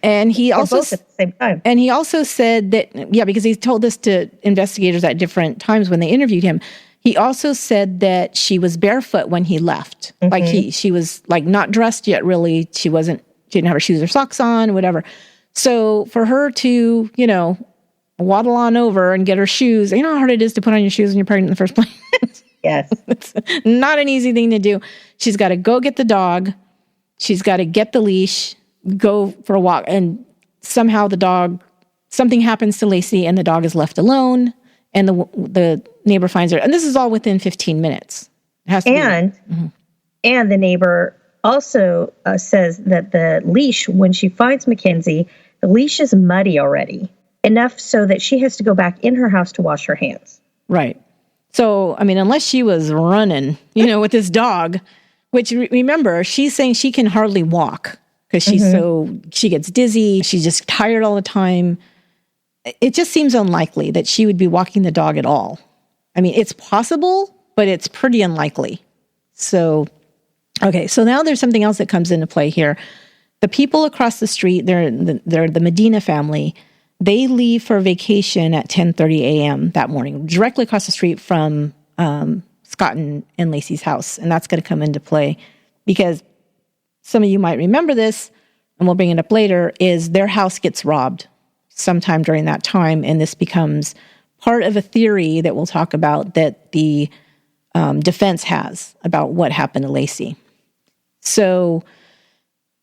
S2: and he also
S3: both at the same time.
S2: And he also said that because he told this to investigators at different times when they interviewed him. He also said that she was barefoot when he left. She was not dressed yet. Really, she didn't have her shoes or socks on, whatever. So for her to waddle on over and get her shoes, you know how hard it is to put on your shoes when you're pregnant in the first place.
S3: Yes.
S2: It's not an easy thing to do. She's got to go get the dog. She's got to get the leash, go for a walk. And somehow something happens to Laci and the dog is left alone. And the neighbor finds her. And this is all within 15 minutes. It has to be. And the neighbor also says that the leash, when she finds Mackenzie, the leash is muddy already. Enough so that she has to go back in her house to wash her hands. Right. So, unless she was running, with this dog, which remember, she's saying she can hardly walk because she gets dizzy. She's just tired all the time. It just seems unlikely that she would be walking the dog at all. It's possible, but it's pretty unlikely. So, okay. So now there's something else that comes into play here. The people across the street, they're the Medina family. They leave for vacation at 10:30 a.m. that morning, directly across the street from Scott and Laci's house. And that's going to come into play because some of you might remember this, and we'll bring it up later, is their house gets robbed sometime during that time. And this becomes part of a theory that we'll talk about that the defense has about what happened to Laci. So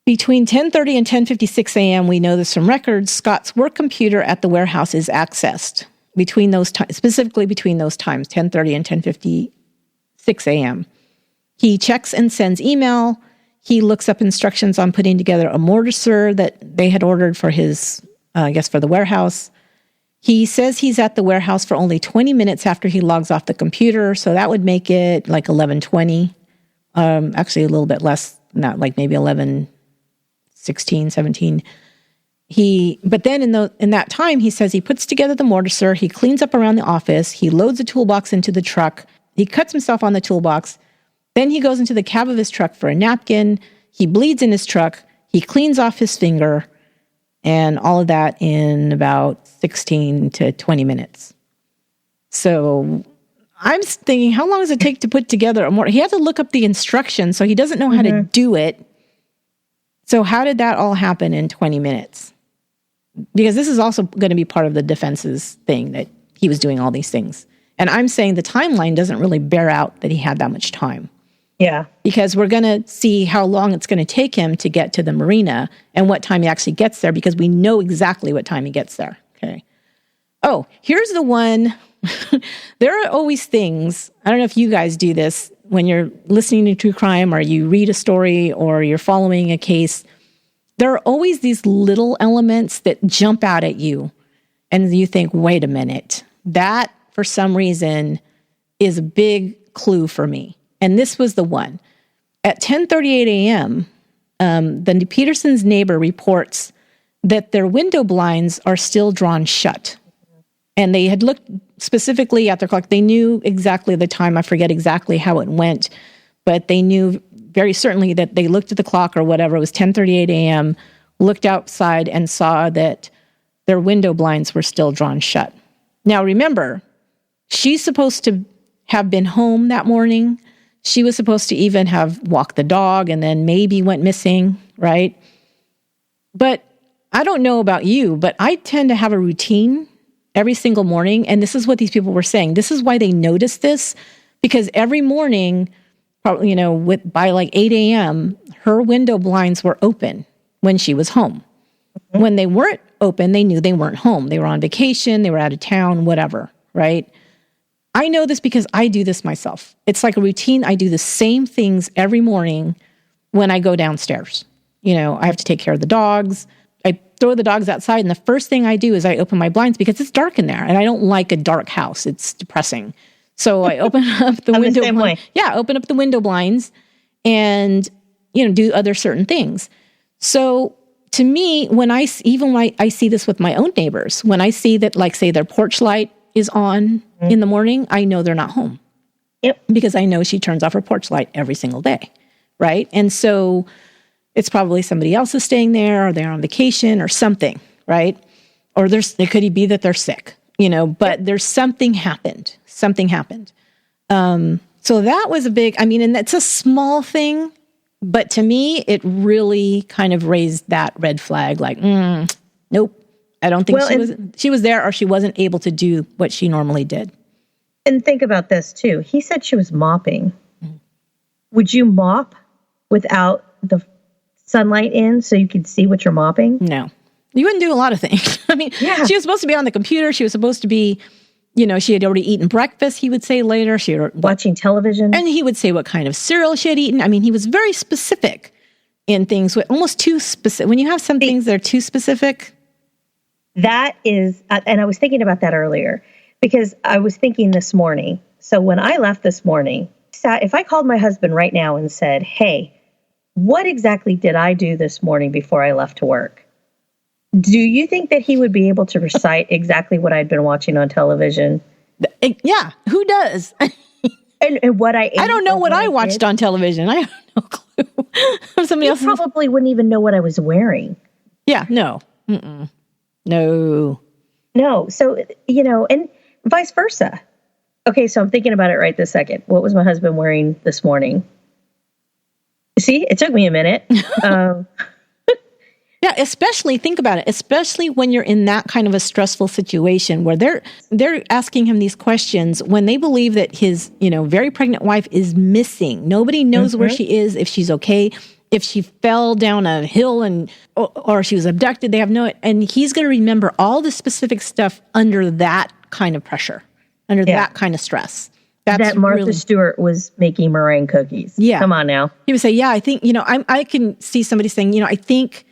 S2: between 10:30 and 10:56 a.m., we know this from records, Scott's work computer at the warehouse is accessed between those times, specifically between those times, 10:30 and 10:56 a.m. He checks and sends email. He looks up instructions on putting together a mortiser that they had ordered for his, for the warehouse. He says he's at the warehouse for only 20 minutes after he logs off the computer, so that would make it 11:20. Actually, a little bit less than that, maybe 11:16, 17. But then in that time, he says he puts together the mortiser, he cleans up around the office, he loads a toolbox into the truck, he cuts himself on the toolbox, then he goes into the cab of his truck for a napkin, he bleeds in his truck, he cleans off his finger, And all of that in about 16 to 20 minutes. So I'm thinking, how long does it take to put together a mortar? He had to look up the instructions, so he doesn't know how to do it. So how did that all happen in 20 minutes? Because this is also going to be part of the defense's thing, that he was doing all these things. And I'm saying the timeline doesn't really bear out that he had that much time.
S3: Yeah.
S2: Because we're going to see how long it's going to take him to get to the marina and what time he actually gets there, because we know exactly what time he gets there. Okay. Oh, here's the one. There are always things, I don't know if you guys do this, when you're listening to true crime or you read a story or you're following a case, there are always these little elements that jump out at you and you think, wait a minute, that for some reason is a big clue for me. And this was the one. At 10:38 a.m., the Peterson's neighbor reports that their window blinds are still drawn shut. And they had looked specifically at their clock. They knew exactly the time. I forget exactly how it went, but they knew very certainly that they looked at the clock or whatever. It was 10:38 a.m., looked outside and saw that their window blinds were still drawn shut. Now, remember, she's supposed to have been home that morning. She was supposed to even have walked the dog and then maybe went missing, right? But I don't know about you, but I tend to have a routine every single morning. And this is what these people were saying. This is why they noticed this, because every morning, probably, by like 8 a.m., her window blinds were open when she was home. Mm-hmm. When they weren't open, they knew they weren't home. They were on vacation, they were out of town, whatever, right? I know this because I do this myself. It's like a routine. I do the same things every morning when I go downstairs. I have to take care of the dogs. I throw the dogs outside, and the first thing I do is I open my blinds because it's dark in there, and I don't like a dark house. It's depressing. So I open up the window blinds. Yeah, open up the window blinds and, do other certain things. So to me, when I see this with my own neighbors, when I see that, like, say their porch light is on in the morning, I know they're not home.
S3: Yep. Because
S2: I know she turns off her porch light every single day, right? And so it's probably somebody else is staying there, or they're on vacation or something, right? Or it could be that they're sick, but there's something happened. Something happened. So that was a big, and that's a small thing, but to me, it really kind of raised that red flag, like, nope. I don't think she was there, or she wasn't able to do what she normally did.
S3: And think about this too. He said she was mopping. Mm. Would you mop without the sunlight in so you could see what you're mopping?
S2: No. You wouldn't do a lot of things. She was supposed to be on the computer. She was supposed to be, she had already eaten breakfast, he would say later. She was
S3: watching television.
S2: And he would say what kind of cereal she had eaten. He was very specific in things, almost too specific. When you have some things that are too specific.
S3: That is, and I was thinking about that earlier, because I was thinking this morning. So when I left this morning, if I called my husband right now and said, hey, what exactly did I do this morning before I left to work? Do you think that he would be able to recite exactly what I'd been watching on television?
S2: Yeah, who does?
S3: and what I ate.
S2: I don't know what I watched on television. I have no clue. Somebody else
S3: probably wouldn't even know what I was wearing.
S2: Yeah, no. Mm-mm. No.
S3: So, and vice versa. Okay, so I'm thinking about it right this second. What was my husband wearing this morning? See, it took me a minute.
S2: Yeah, especially, think about it, especially when you're in that kind of a stressful situation where they're asking him these questions when they believe that his, very pregnant wife is missing. Nobody knows where she is, if she's okay, if she fell down a hill or she was abducted. They have and he's going to remember all the specific stuff under that kind of pressure, under that kind of stress.
S3: That Martha Stewart was making meringue cookies.
S2: Yeah.
S3: Come on now.
S2: He would say, yeah, I think, I can see somebody saying, I think,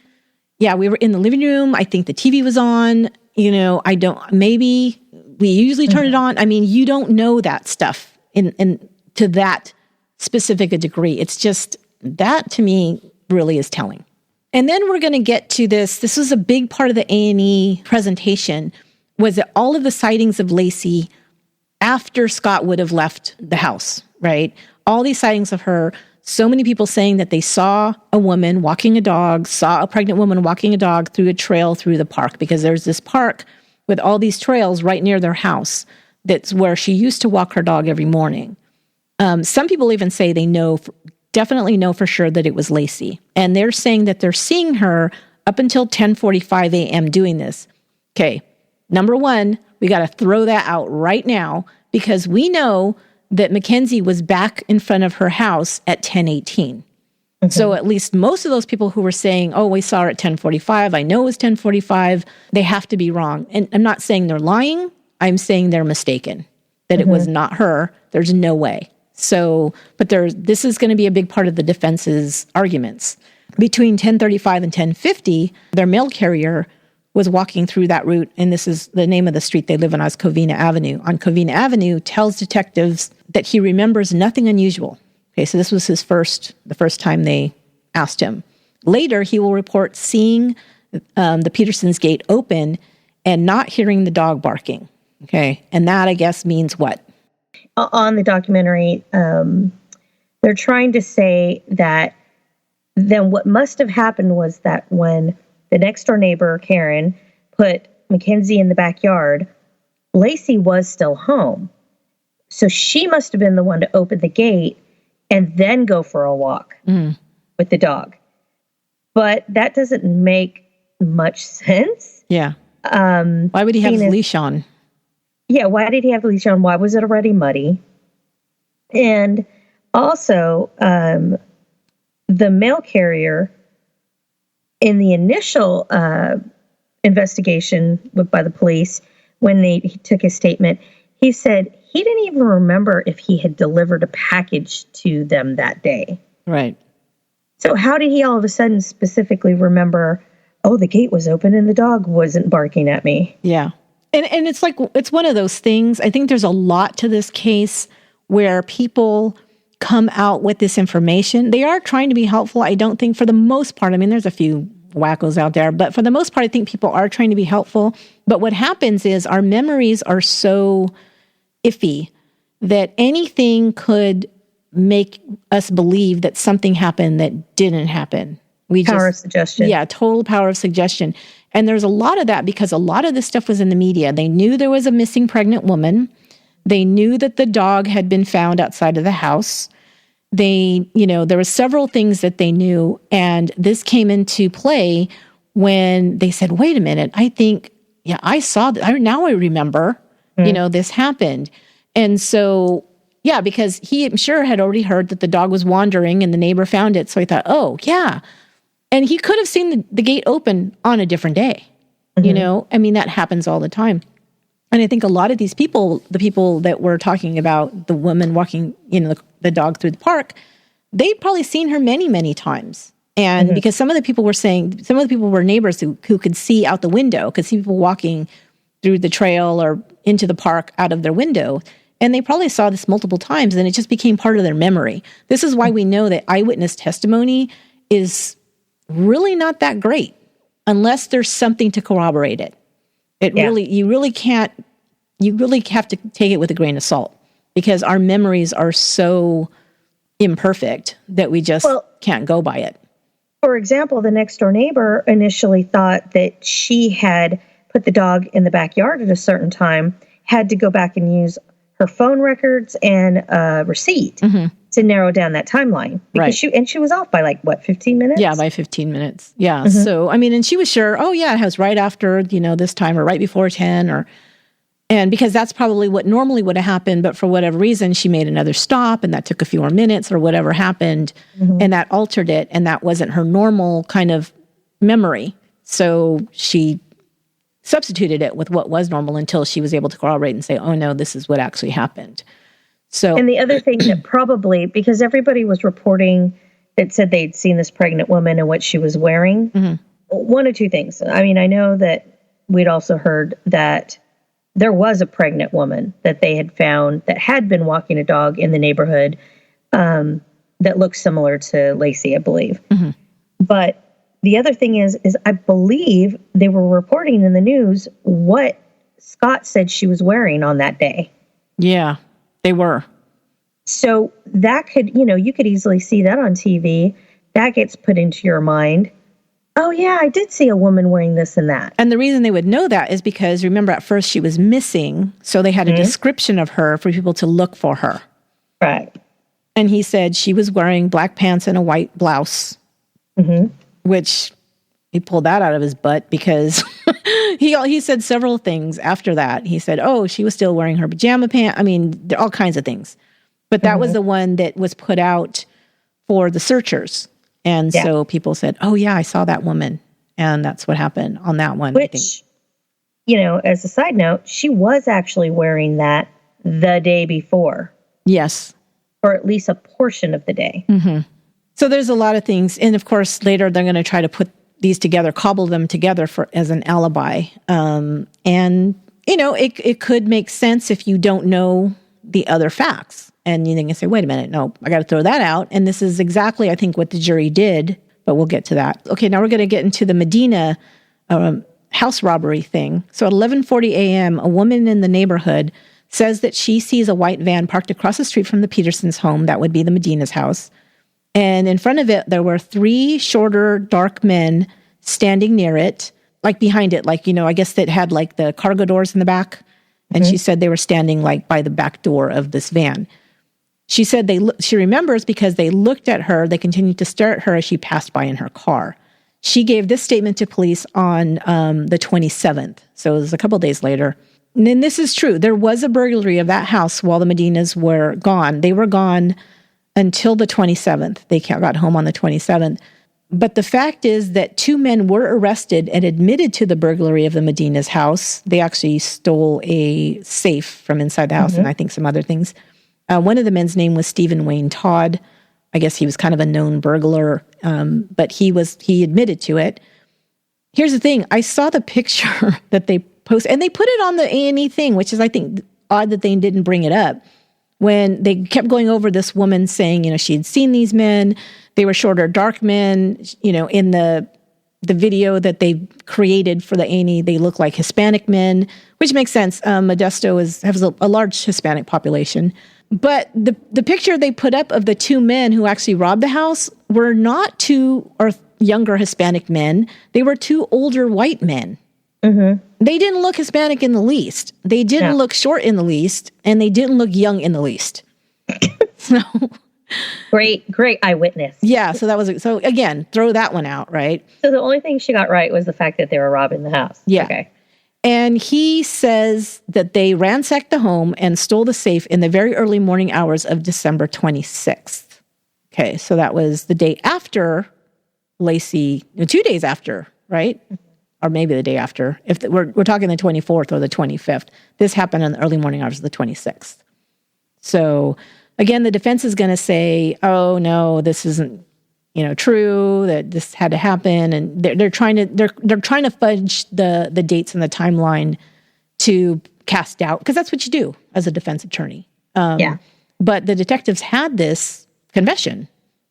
S2: yeah, we were in the living room. I think the TV was on. Maybe we usually turn it on. You don't know that stuff in to that specific a degree. It's just, that to me really is telling. And then we're going to get to this. This was a big part of the A&E presentation, was that all of the sightings of Laci after Scott would have left the house, right? All these sightings of her, so many people saying that they saw a woman walking a dog, saw a pregnant woman walking a dog through a trail through the park, because there's this park with all these trails right near their house. That's where she used to walk her dog every morning. Some people even say they definitely know for sure that it was Laci. And they're saying that they're seeing her up until 10:45 a.m. doing this. Okay, number one, we got to throw that out right now, because we know that Mackenzie was back in front of her house at 10:18. So at least most of those people who were saying, oh, we saw her at 10:45, I know it was 10:45, they have to be wrong. And I'm not saying they're lying. I'm saying they're mistaken, that it was not her. There's no way. So, but this is going to be a big part of the defense's arguments. Between 10:35 and 10:50, their mail carrier was walking through that route, and this is the name of the street they live on, is Covina Avenue. On Covina Avenue, tells detectives that he remembers nothing unusual. Okay, so this was the first time they asked him. Later, he will report seeing the Peterson's gate open and not hearing the dog barking. Okay, and that, I guess, means what?
S3: On the documentary, they're trying to say that then what must have happened was that when the next door neighbor, Karen, put Mackenzie in the backyard, Laci was still home. So she must have been the one to open the gate and then go for a walk with the dog. But that doesn't make much sense.
S2: Yeah. Why would he have his leash on?
S3: Yeah, why did he have the leash on? Why was it already muddy? And also, the mail carrier, in the initial investigation by the police, when he took his statement, he said he didn't even remember if he had delivered a package to them that day.
S2: Right.
S3: So how did he all of a sudden specifically remember, oh, the gate was open and the dog wasn't barking at me?
S2: Yeah. And it's like, it's one of those things. I think there's a lot to this case where people come out with this information. They are trying to be helpful. I don't think, for the most part, I mean, there's a few wackos out there, but for the most part, I think people are trying to be helpful. But what happens is our memories are so iffy that anything could make us believe that something happened that didn't happen.
S3: Power of suggestion.
S2: Yeah, total power of suggestion. And there's a lot of that because a lot of this stuff was in the media. They knew there was a missing pregnant woman. They knew that the dog had been found outside of the house. There were several things that they knew. And this came into play when they said, wait a minute, I think, I saw that. Now I remember, this happened. And so, because he, I'm sure, had already heard that the dog was wandering and the neighbor found it. So he thought, oh, yeah. And he could have seen the gate open on a different day. That happens all the time. And I think a lot of these people, the people that were talking about the woman walking, the dog through the park, they'd probably seen her many, many times. And because some of the people were neighbors who could see out the window, could see people walking through the trail or into the park out of their window. And they probably saw this multiple times, and it just became part of their memory. This is why we know that eyewitness testimony is really not that great unless there's something to corroborate it. You really have to take it with a grain of salt because our memories are so imperfect that we just can't go by it.
S3: For example, the next door neighbor initially thought that she had put the dog in the backyard at a certain time, had to go back and use her phone records and a receipt to narrow down that timeline. Because she was off by 15 minutes?
S2: Yeah, by 15 minutes. Yeah. So, and she was sure, it was right after, this time or right before 10 and because that's probably what normally would have happened, but for whatever reason, she made another stop and that took a few more minutes or whatever happened and that altered it and that wasn't her normal kind of memory. So she substituted it with what was normal until she was able to corroborate and say, oh no, this is what actually happened. So, and
S3: the other thing that probably, because everybody was reporting that said they'd seen this pregnant woman and what she was wearing, one of two things. I know that we'd also heard that there was a pregnant woman that they had found that had been walking a dog in the neighborhood that looked similar to Laci, I believe. But the other thing is I believe they were reporting in the news what Scott said she was wearing on that day.
S2: Yeah, they were.
S3: So that could, you could easily see that on TV. That gets put into your mind. Oh, yeah, I did see a woman wearing this and that.
S2: And the reason they would know that is because, remember, at first she was missing, so they had a description of her for people to look for her.
S3: Right.
S2: And he said she was wearing black pants and a white blouse, which he pulled that out of his butt because he said several things after that. He said, oh, she was still wearing her pajama pants. I mean, all kinds of things. But that was the one that was put out for the searchers. And so people said, oh, yeah, I saw that woman. And that's what happened on that one.
S3: Which, as a side note, she was actually wearing that the day before.
S2: Yes.
S3: Or at least a portion of the day.
S2: So there's a lot of things. And of course, later they're going to try to put these together, cobble them together as an alibi. And, it could make sense if you don't know the other facts. And you can say, wait a minute, no, I got to throw that out. And this is exactly, I think, what the jury did, but we'll get to that. Okay, now we're going to get into the Medina house robbery thing. So at 11:40 a.m., a woman in the neighborhood says that she sees a white van parked across the street from the Petersons' home. That would be the Medina's house. And in front of it, there were 3 shorter, dark men standing near it, like behind it, like, I guess that had like the cargo doors in the back. And she said they were standing like by the back door of this van. She said she remembers because they looked at her, they continued to stare at her as she passed by in her car. She gave this statement to police on the 27th. So it was a couple of days later. And then this is true. There was a burglary of that house while the Medinas were gone. They were gone until the 27th. They got home on the 27th. But the fact is that 2 men were arrested and admitted to the burglary of the Medina's house. They actually stole a safe from inside the house and I think some other things. One of the men's name was Stephen Wayne Todd. I guess he was kind of a known burglar, but he admitted to it. Here's the thing. I saw the picture that they posted, and they put it on the A&E thing, which is, I think, odd that they didn't bring it up. When they kept going over this woman saying, she had seen these men. They were shorter, dark men. In the video that they created for the A&E, they look like Hispanic men, which makes sense. Modesto has a large Hispanic population. But the picture they put up of the 2 men who actually robbed the house were not 2 or younger Hispanic men. They were 2 older white men. They didn't look Hispanic in the least. They didn't look short in the least, and they didn't look young in the least. So
S3: great eyewitness.
S2: Yeah, so again, throw that one out, right?
S3: So the only thing she got right was the fact that they were robbing the house.
S2: Yeah.
S3: Okay.
S2: And he says that they ransacked the home and stole the safe in the very early morning hours of December 26th. Okay, so that was the day after Laci, 2 days after, right? Or maybe the day after. If we're talking the 24th or the 25th. This happened in the early morning hours of the 26th. So again, the defense is going to say, oh no, this isn't true, that this had to happen, and they're trying to fudge the dates and the timeline to cast doubt, because that's what you do as a defense attorney. But the detectives had this confession,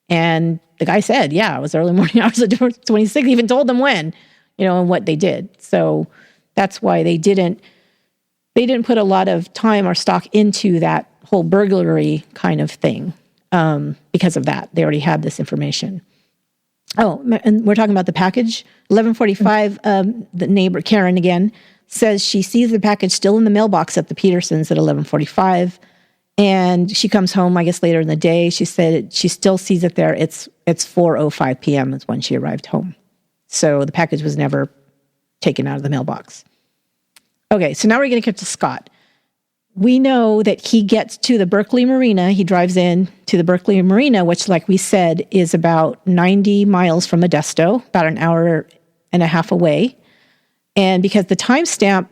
S2: and the guy said, yeah, it was early morning hours of 26th, even told them when, and what they did. So that's why they didn't put a lot of time or stock into that whole burglary kind of thing. Because of that, they already had this information. Oh, and we're talking about the package. 11:45, the neighbor, Karen again, says she sees the package still in the mailbox at the Petersons at 11:45. And she comes home, I guess, later in the day. She said she still sees it there. It's 4:05 p.m. is when she arrived home. So the package was never taken out of the mailbox. Okay, so now we're going to get to Scott. We know that he gets to the Berkeley Marina. He drives in to the Berkeley Marina, which, like we said, is about 90 miles from Modesto, about an hour and a half away. And because the timestamp,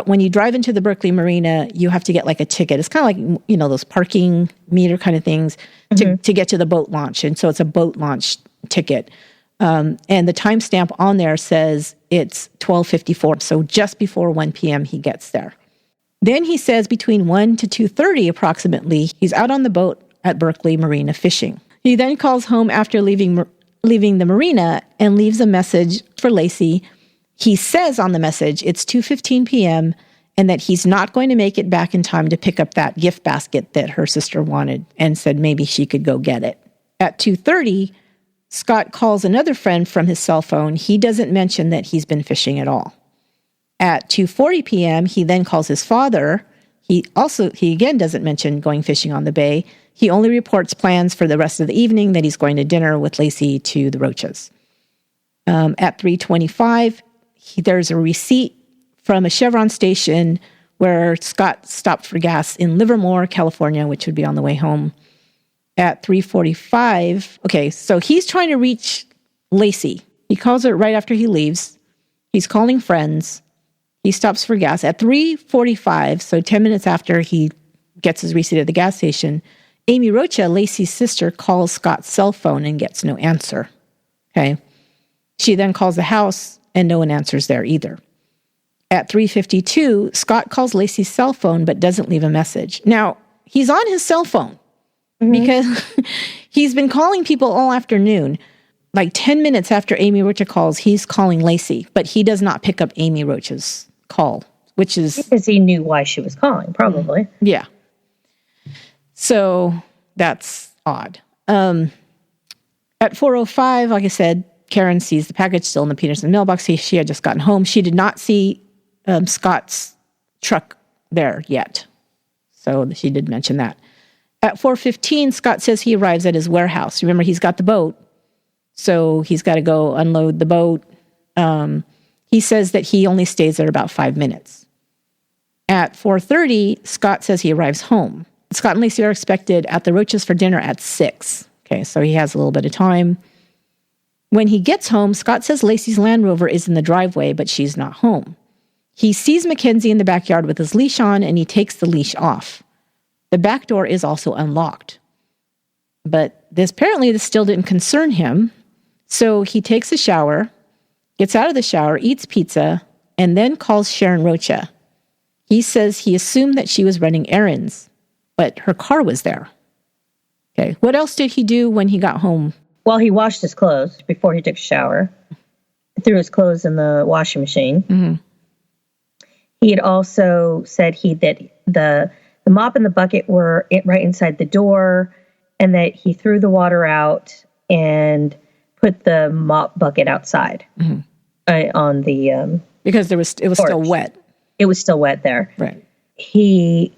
S2: when you drive into the Berkeley Marina, you have to get like a ticket. It's kind of like, those parking meter kind of things to get to the boat launch. And so it's a boat launch ticket. And the timestamp on there says it's 12:54. So just before 1 p.m. he gets there. Then he says between 1 to 2:30 approximately, he's out on the boat at Berkeley Marina fishing. He then calls home after leaving the marina and leaves a message for Laci. He says on the message, it's 2:15 p.m. and that he's not going to make it back in time to pick up that gift basket that her sister wanted, and said maybe she could go get it. At 2:30, Scott calls another friend from his cell phone. He doesn't mention that he's been fishing at all. At 2:40 p.m., he then calls his father. He again doesn't mention going fishing on the bay. He only reports plans for the rest of the evening, that he's going to dinner with Laci to the Roaches. At 3:25, there's a receipt from a Chevron station where Scott stopped for gas in Livermore, California, which would be on the way home. At 3:45, okay, so he's trying to reach Laci. He calls her right after he leaves. He's calling friends. He stops for gas. At 3:45, so 10 minutes after he gets his receipt at the gas station, Amy Rocha, Laci's sister, calls Scott's cell phone and gets no answer. Okay. She then calls the house and no one answers there either. At 3:52, Scott calls Laci's cell phone but doesn't leave a message. Now, he's on his cell phone because he's been calling people all afternoon. Like 10 minutes after Amy Rocha calls, he's calling Laci, but he does not pick up Amy Rocha's call, which is...
S3: Because he knew why she was calling, probably.
S2: Yeah. So that's odd. At 4:05, like I said, Karen sees the package still in the Peterson mailbox. She had just gotten home. She did not see Scott's truck there yet. So she did mention that. At 4:15, Scott says he arrives at his warehouse. Remember, he's got the boat. So he's got to go unload the boat. He says that he only stays there about 5 minutes. At 4:30, Scott says he arrives home. Scott and Laci are expected at the Roaches for dinner at 6. Okay, so he has a little bit of time. When he gets home, Scott says Laci's Land Rover is in the driveway, but she's not home. He sees Mackenzie in the backyard with his leash on, and he takes the leash off. The back door is also unlocked. But this still didn't concern him. So he takes a shower, gets out of the shower, eats pizza, and then calls Sharon Rocha. He says he assumed that she was running errands, but her car was there. Okay, what else did he do when he got home?
S3: Well, he washed his clothes before he took a shower. Threw his clothes in the washing machine.
S2: Mm-hmm.
S3: He had also said that the mop and the bucket were right inside the door, and that he threw the water out and put the mop bucket outside on the
S2: because it was
S3: porch.
S2: still wet.
S3: It was still wet there.
S2: Right.
S3: He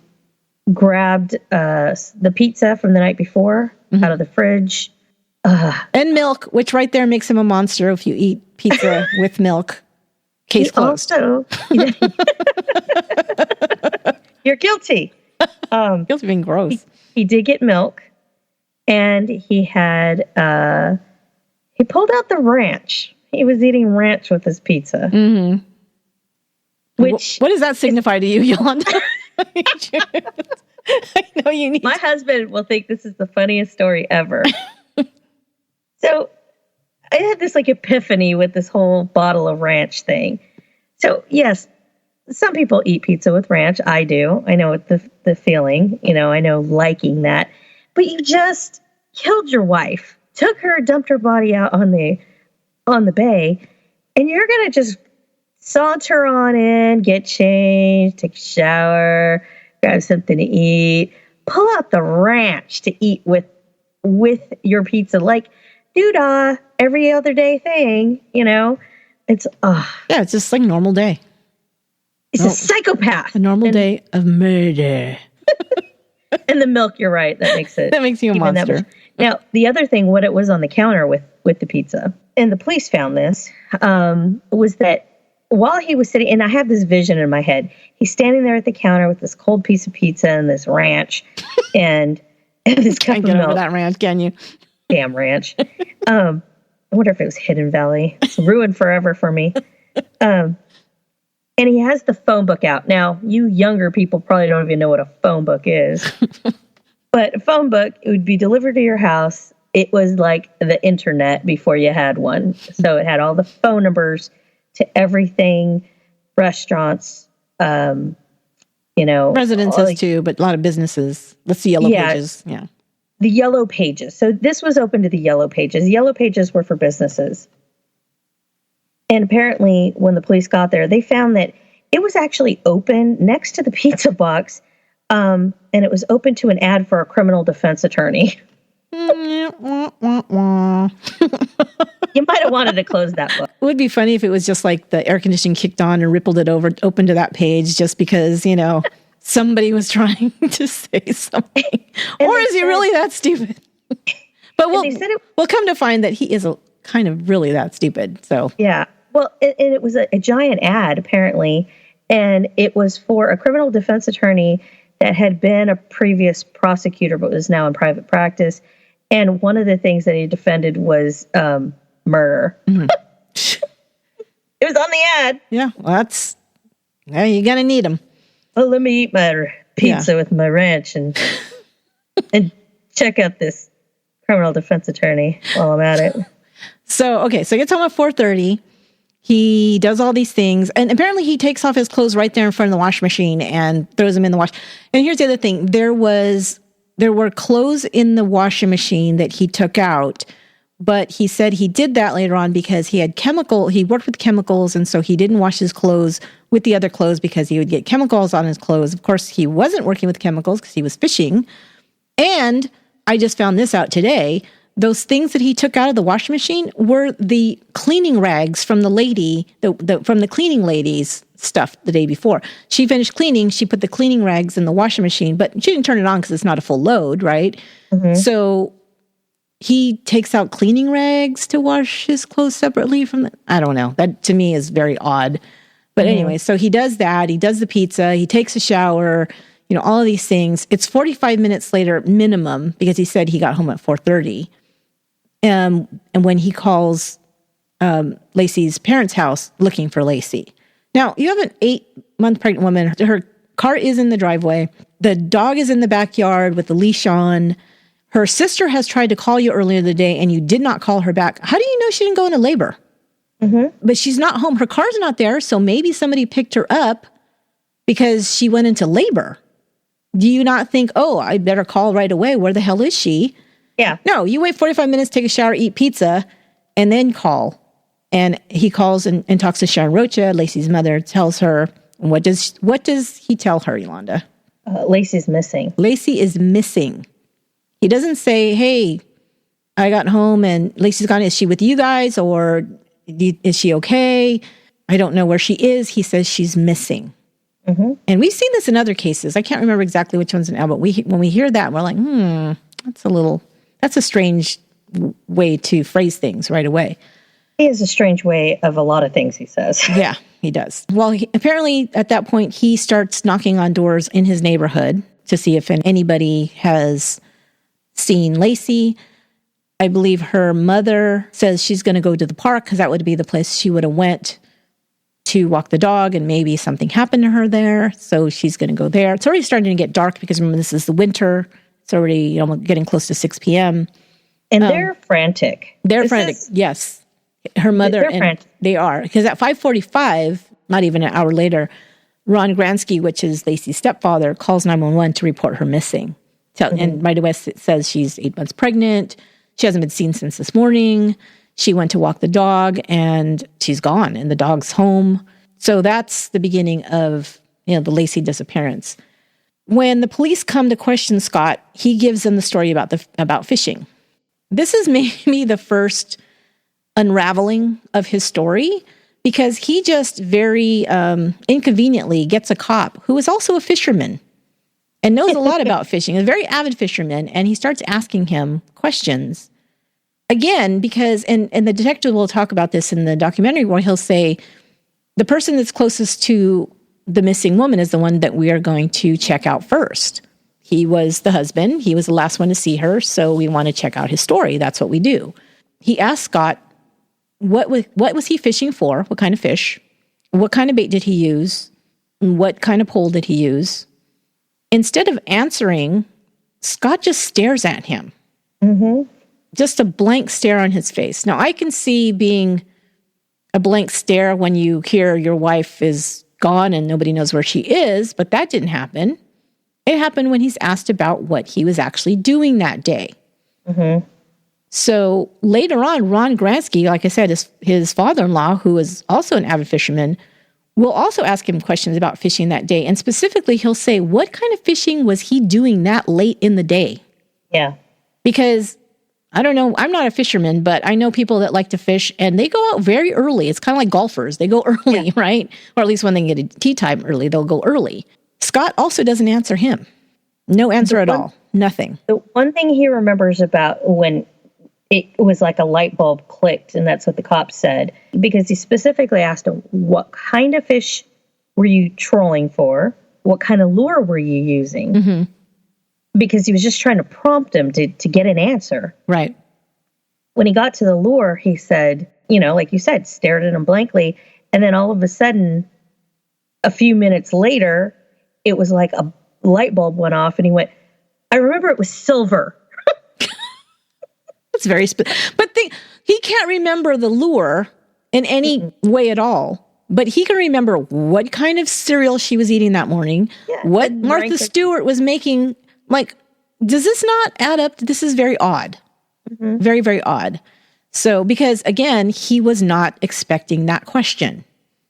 S3: grabbed the pizza from the night before out of the fridge.
S2: And milk, which right there makes him a monster if you eat pizza with milk. Case closed.
S3: Also, you're guilty.
S2: Guilty of being gross.
S3: He did get milk, and he had he pulled out the ranch. He was eating ranch with his pizza.
S2: Mm-hmm.
S3: Which
S2: what does that signify to you, Yolanda? I know you need.
S3: My husband will think this is the funniest story ever. So I had this epiphany with this whole bottle of ranch thing. So yes, some people eat pizza with ranch. I do. I know the feeling. I know liking that. But you just killed your wife, took her, dumped her body out on the bay, and you're gonna just saunter on in, get changed, take a shower, grab something to eat, pull out the ranch to eat with your pizza, doodah, every other day thing, It's
S2: yeah, it's just like a normal day.
S3: It's a psychopath.
S2: A normal day of murder.
S3: And the milk, you're right. That makes it.
S2: That makes you a monster.
S3: Now, the other thing, what it was on the counter with the pizza, and the police found this, was that while he was sitting, and I have this vision in my head, he's standing there at the counter with this cold piece of pizza and this ranch, and this cup of milk.
S2: Can't get over that ranch, can you?
S3: Damn ranch. I wonder if it was Hidden Valley. It's ruined forever for me. And he has the phone book out. Now, you younger people probably don't even know what a phone book is. But a phone book, it would be delivered to your house. It was like the internet before you had one. So it had all the phone numbers to everything, restaurants,
S2: Residences too, but a lot of businesses. Let's see, Yellow Pages. Yeah.
S3: The Yellow Pages. So this was open to the Yellow Pages. The Yellow Pages were for businesses. And apparently, when the police got there, they found that it was actually open next to the pizza box, and it was open to an ad for a criminal defense attorney. You might have wanted to close that book.
S2: It would be funny if it was just like the air conditioning kicked on and rippled it over, open to that page just because, somebody was trying to say something. Or is he really that stupid? But we'll come to find that he is kind of really that stupid. So
S3: yeah. Well, and it was a giant ad, apparently, and it was for a criminal defense attorney that had been a previous prosecutor but was now in private practice. And one of the things that he defended was murder. Mm-hmm. It was on the ad.
S2: Yeah, well, you're going to need them.
S3: Well, let me eat my pizza with my ranch and check out this criminal defense attorney while I'm at it.
S2: So he gets home at 4:30. He does all these things, and apparently he takes off his clothes right there in front of the washing machine and throws them in the wash. And here's the other thing. There were clothes in the washing machine that he took out, but he said he did that later on because he worked with chemicals, and so he didn't wash his clothes with the other clothes because he would get chemicals on his clothes. Of course, he wasn't working with chemicals because he was fishing. And I just found this out today. Those things that he took out of the washing machine were the cleaning rags from the lady, from the cleaning lady's stuff the day before. She finished cleaning. She put the cleaning rags in the washing machine, but she didn't turn it on because it's not a full load, right? Mm-hmm. So he takes out cleaning rags to wash his clothes separately from I don't know. That to me is very odd. But anyway, so he does that. He does the pizza. He takes a shower, all of these things. It's 45 minutes later minimum because he said he got home at 4:30. And when he calls Laci's parents' house looking for Laci. Now, you have an 8-month pregnant woman. Her car is in the driveway. The dog is in the backyard with the leash on. Her sister has tried to call you earlier in the day, and you did not call her back. How do you know she didn't go into labor? Mm-hmm. But she's not home. Her car's not there, so maybe somebody picked her up because she went into labor. Do you not think, I better call right away. Where the hell is she?
S3: Yeah.
S2: No, you wait 45 minutes, take a shower, eat pizza, and then call. And he calls and talks to Sharon Rocha, Laci's mother, tells her, what does he tell her, Yolanda?
S3: Laci's missing.
S2: Laci is missing. He doesn't say, hey, I got home and Laci's gone. Is she with you guys or is she okay? I don't know where she is. He says she's missing. Mm-hmm. And we've seen this in other cases. I can't remember exactly which ones now, but when we hear that, we're like, that's a strange way to phrase things right away.
S3: He has a strange way of a lot of things he says.
S2: Yeah, he does. Well, apparently at that point, he starts knocking on doors in his neighborhood to see if anybody has seen Laci. I believe her mother says she's going to go to the park because that would be the place she would have went to walk the dog, and maybe something happened to her there. So she's going to go there. It's already starting to get dark because remember, this is the winter. It's already getting close to 6 p.m.
S3: And they're frantic.
S2: Yes. Her mother frantic. They are. Because at 5:45, not even an hour later, Ron Gransky, which is Laci's stepfather, calls 911 to report her missing. And right away it says she's 8 months pregnant. She hasn't been seen since this morning. She went to walk the dog and she's gone and the dog's home. So that's the beginning of, the Laci disappearance. When the police come to question Scott, he gives them the story about fishing. This is maybe the first unraveling of his story because he just very inconveniently gets a cop who is also a fisherman and knows a lot about fishing, a very avid fisherman, and he starts asking him questions. Again, because, and the detective will talk about this in the documentary where he'll say, the person that's closest to the missing woman is the one that we are going to check out first. He was the husband. He was the last one to see her, so we want to check out his story. That's what we do. He asked Scott, what was he fishing for? What kind of fish? What kind of bait did he use? What kind of pole did he use? Instead of answering, Scott just stares at him. Mm-hmm. Just a blank stare on his face. Now, I can see being a blank stare when you hear your wife is gone and nobody knows where she is, but that didn't happen. It happened when he's asked about what he was actually doing that day. Mm-hmm. So later on, Ron Gransky, like I said, his father-in-law, who was also an avid fisherman, We'll also ask him questions about fishing that day. And specifically, he'll say, what kind of fishing was he doing that late in the day?
S3: Yeah.
S2: Because, I don't know, I'm not a fisherman, but I know people that like to fish, and they go out very early. It's kind of like golfers. They go early, right? Or at least when they get a tea time early, they'll go early. Scott also doesn't answer him. No answer at all. Nothing.
S3: The one thing he remembers about when it was like a light bulb clicked, and that's what the cops said, because he specifically asked him, what kind of fish were you trolling for? What kind of lure were you using?
S2: Mm-hmm.
S3: Because he was just trying to prompt him to get an answer.
S2: Right.
S3: When he got to the lure, he said, like you said, stared at him blankly. And then all of a sudden, a few minutes later, it was like a light bulb went off, and he went, I remember it was silver.
S2: That's very but he can't remember the lure in any way at all. But he can remember what kind of cereal she was eating that morning, what Martha Stewart was making. Like, does this not add up? This is very odd. Mm-hmm. Very, very odd. So, because again, he was not expecting that question.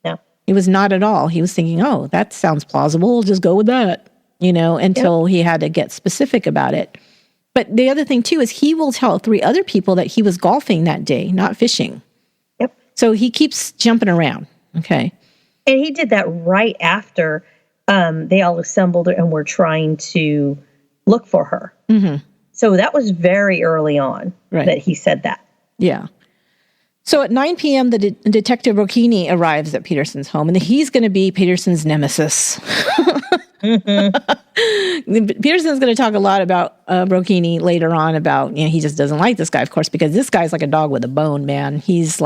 S2: No. He was not at all. He was thinking, oh, that sounds plausible. We'll just go with that, until he had to get specific about it. But the other thing, too, is he will tell 3 other people that he was golfing that day, not fishing.
S3: Yep.
S2: So he keeps jumping around. Okay.
S3: And he did that right after they all assembled and were trying to look for her.
S2: Mm-hmm.
S3: So that was very early on that he said that.
S2: Yeah. So at 9 p.m., the Detective Brocchini arrives at Peterson's home, and he's going to be Peterson's nemesis. Mm-hmm. Peterson's going to talk a lot about Brocchini later on about, he just doesn't like this guy, of course, because this guy's like a dog with a bone, man. He's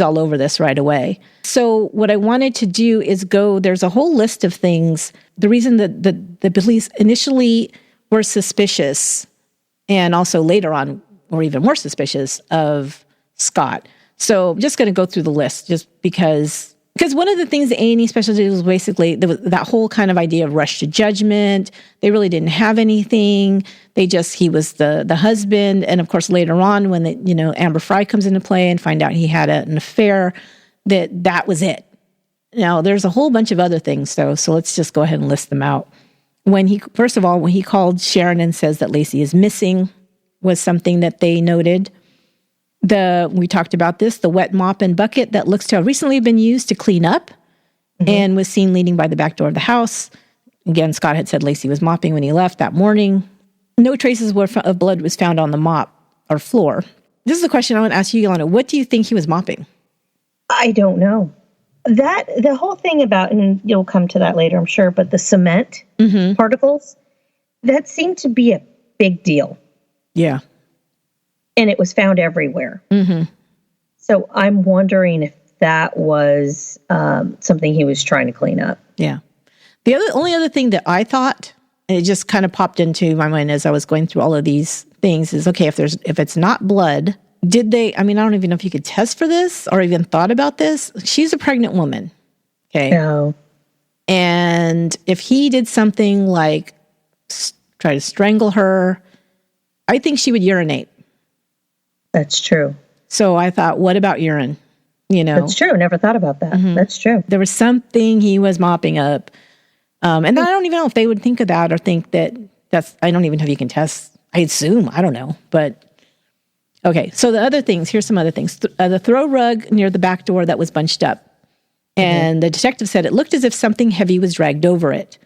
S2: all over this right away. So what I wanted to do is there's a whole list of things. The reason that the police initially were suspicious, and also later on were even more suspicious of Scott. So I'm just going to go through the list just because one of the things the A&E specialty was basically that whole kind of idea of rush to judgment. They really didn't have anything. He was the husband. And of course, later on when Amber Frey comes into play and find out he had an affair, that was it. Now there's a whole bunch of other things though. So let's just go ahead and list them out. When he called Sharon and says that Laci is missing was something that they noted. We talked about this, the wet mop and bucket that looks to have recently been used to clean up and was seen leading by the back door of the house. Again, Scott had said Laci was mopping when he left that morning. No traces of blood was found on the mop or floor. This is a question I want to ask you, Yolanda. What do you think he was mopping?
S3: I don't know. The whole thing about, and you'll come to that later, I'm sure, but the cement particles, that seemed to be a big deal.
S2: Yeah.
S3: And it was found everywhere.
S2: Mm-hmm.
S3: So I'm wondering if that was something he was trying to clean up.
S2: Yeah. The only other thing that I thought, and it just kind of popped into my mind as I was going through all of these things, is okay, if it's not blood, did they? I mean, I don't even know if you could test for this or even thought about this. She's a pregnant woman. Okay.
S3: No.
S2: And if he did something like try to strangle her, I think she would urinate.
S3: That's true.
S2: So I thought, what about urine?
S3: That's true. Never thought about that. Mm-hmm. That's true.
S2: There was something he was mopping up. And I don't even know if they would think of that or think that's, I don't even know if you can test. I assume, I don't know. But, okay. So the other things, here's some other things. The throw rug near the back door that was bunched up. And the detective said it looked as if something heavy was dragged over it.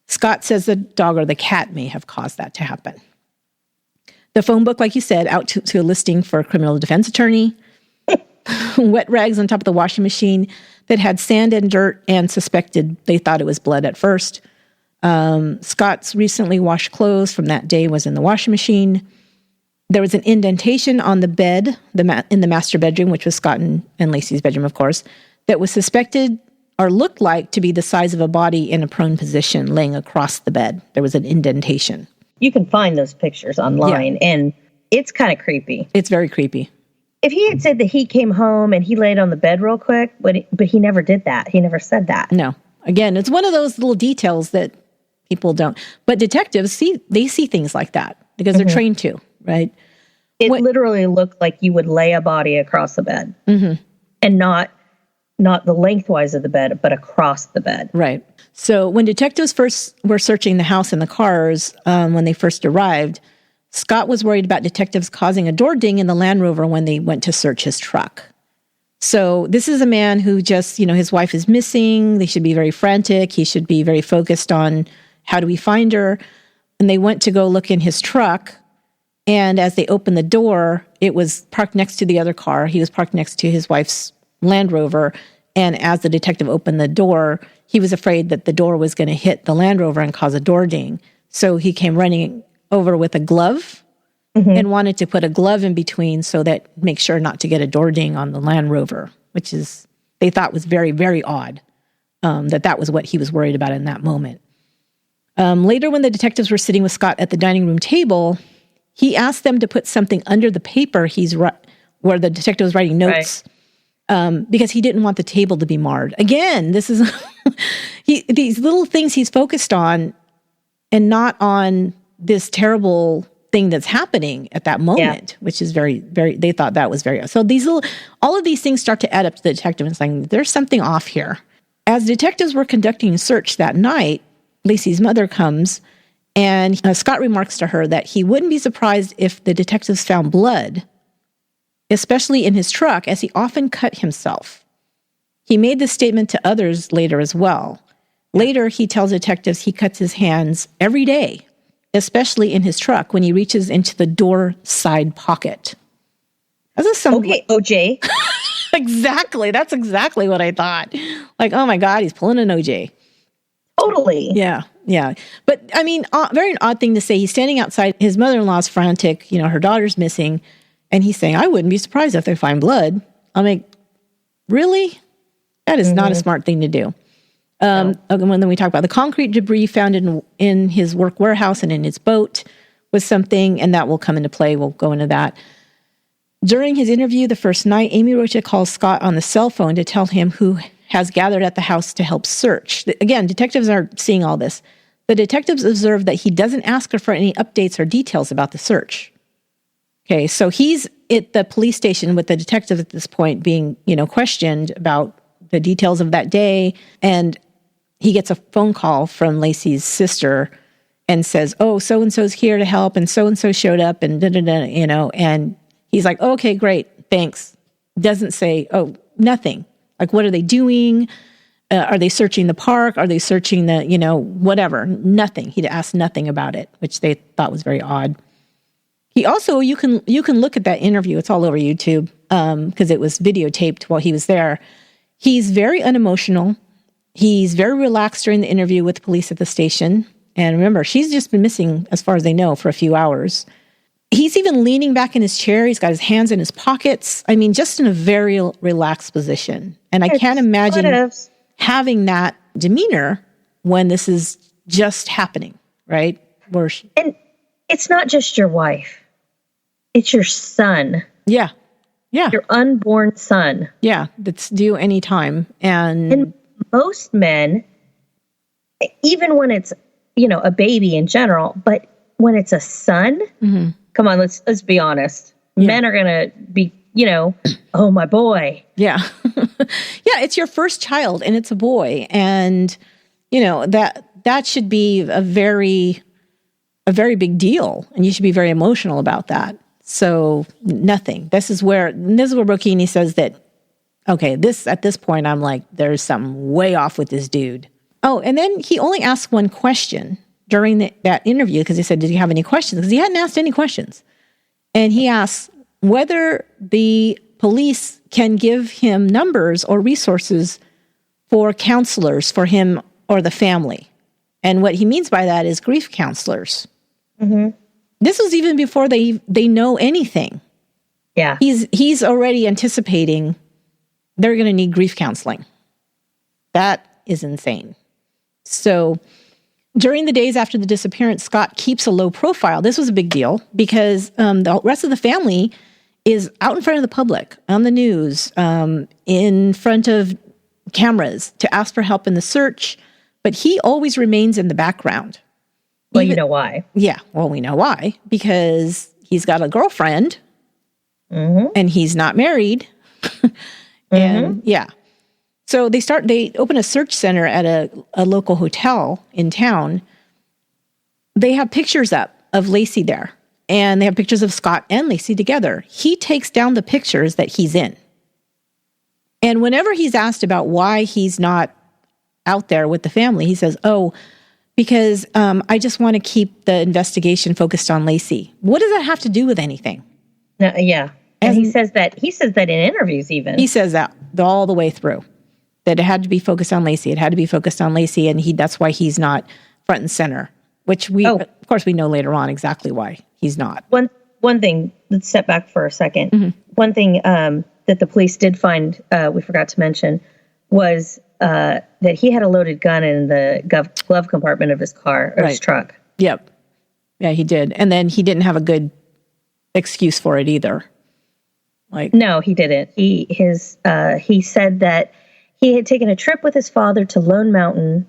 S2: Scott says the dog or the cat may have caused that to happen. The phone book, like you said, out to a listing for a criminal defense attorney. Wet rags on top of the washing machine that had sand and dirt and they thought it was blood at first. Scott's recently washed clothes from that day was in the washing machine. There was an indentation on the bed in the master bedroom, which was Scott and Laci's bedroom, of course, that was suspected or looked like to be the size of a body in a prone position laying across the bed. There was an indentation.
S3: You can find those pictures online, and it's kind of creepy.
S2: It's very creepy.
S3: If he had said that he came home and he laid on the bed real quick, but he never did that. He never said that.
S2: No. Again, it's one of those little details that people don't. But detectives see things like that because they're trained to, right?
S3: It literally looked like you would lay a body across the bed and not not the lengthwise of the bed, but across the bed.
S2: Right. So when detectives first were searching the house and the cars, when they first arrived, Scott was worried about detectives causing a door ding in the Land Rover when they went to search his truck. So this is a man who just, his wife is missing. They should be very frantic. He should be very focused on how do we find her. And they went to go look in his truck. And as they opened the door, it was parked next to the other car. He was parked next to his wife's Land Rover. And as the detective opened the door, he was afraid that the door was going to hit the Land Rover and cause a door ding. So he came running over with a glove and wanted to put a glove in between so that make sure not to get a door ding on the Land Rover, which is, they thought was very, very odd, that was what he was worried about in that moment. Later, when the detectives were sitting with Scott at the dining room table, he asked them to put something under the paper where the detective was writing notes, because he didn't want the table to be marred. Again, this is these little things he's focused on and not on this terrible thing that's happening at that moment, which is very, very, they thought that was very, so all of these things start to add up to the detective and saying, there's something off here. As detectives were conducting a search that night, Laci's mother comes and Scott remarks to her that he wouldn't be surprised if the detectives found blood, especially in his truck, as he often cut himself. He made this statement to others later as well. Later, he tells detectives he cuts his hands every day, especially in his truck when he reaches into the door side pocket.
S3: Okay, OJ.
S2: Exactly. That's exactly what I thought. Like, oh my God, he's pulling an OJ.
S3: Totally.
S2: Yeah. But I mean, very odd thing to say. He's standing outside. His mother-in-law's frantic. Her daughter's missing. And he's saying, I wouldn't be surprised if they find blood. I'm like, really? That is not a smart thing to do. No. When we talk about the concrete debris found in his work warehouse and in his boat was something, and that will come into play. We'll go into that. During his interview the first night, Amy Rocha calls Scott on the cell phone to tell him who has gathered at the house to help search. Again, detectives are seeing all this. The detectives observe that he doesn't ask her for any updates or details about the search. Okay, so he's at the police station with the detective at this point being, questioned about the details of that day. And he gets a phone call from Laci's sister and says, oh, so-and-so's here to help, and so-and-so showed up, and da-da-da, and he's like, okay, great, thanks. Doesn't say, oh, nothing. Like, what are they doing? Are they searching the park? Are they searching the, whatever? Nothing. He'd asked nothing about it, which they thought was very odd. He also, you can look at that interview. It's all over YouTube because it was videotaped while he was there. He's very unemotional. He's very relaxed during the interview with the police at the station. And remember, she's just been missing, as far as they know, for a few hours. He's even leaning back in his chair. He's got his hands in his pockets. I mean, just in a very relaxed position. And I can't imagine having that demeanor when this is just happening, right?
S3: And it's not just your wife. It's your son.
S2: Yeah.
S3: Your unborn son.
S2: Yeah, that's due any time.
S3: And most men, even when it's, a baby in general, but when it's a son, come on, let's be honest. Yeah. Men are going to be, oh, my boy.
S2: Yeah. Yeah, it's your first child and it's a boy. And, that should be a very big deal. And you should be very emotional about that. So nothing. This is where Brocchini says that, okay, at this point, I'm like, there's something way off with this dude. Oh, and then he only asked one question during that interview because he said, did you have any questions? Because he hadn't asked any questions. And he asked whether the police can give him numbers or resources for counselors for him or the family. And what he means by that is grief counselors. Mm-hmm. This was even before they know anything.
S3: Yeah.
S2: He's already anticipating they're going to need grief counseling. That is insane. So during the days after the disappearance, Scott keeps a low profile. This was a big deal because the rest of the family is out in front of the public, on the news, in front of cameras to ask for help in the search. But he always remains in the background.
S3: Well, you know why.
S2: Yeah, well, we know why. Because he's got a girlfriend, and he's not married. And, yeah. So they open a search center at a local hotel in town. They have pictures up of Laci there, and they have pictures of Scott and Laci together. He takes down the pictures that he's in. And whenever he's asked about why he's not out there with the family, he says, because I just want to keep the investigation focused on Laci. What does that have to do with anything?
S3: No, yeah. And he says that in interviews even. He
S2: says that all the way through, that it had to be focused on Laci. It had to be focused on Laci, and that's why he's not front and center, which of course, we know later on exactly why he's not.
S3: One thing, let's step back for a second. Mm-hmm. One thing that the police did find, we forgot to mention, was that he had a loaded gun in the glove compartment of his car, or his truck.
S2: Yep. Yeah, he did. And then he didn't have a good excuse for it either.
S3: No, he didn't. He said that he had taken a trip with his father to Lone Mountain,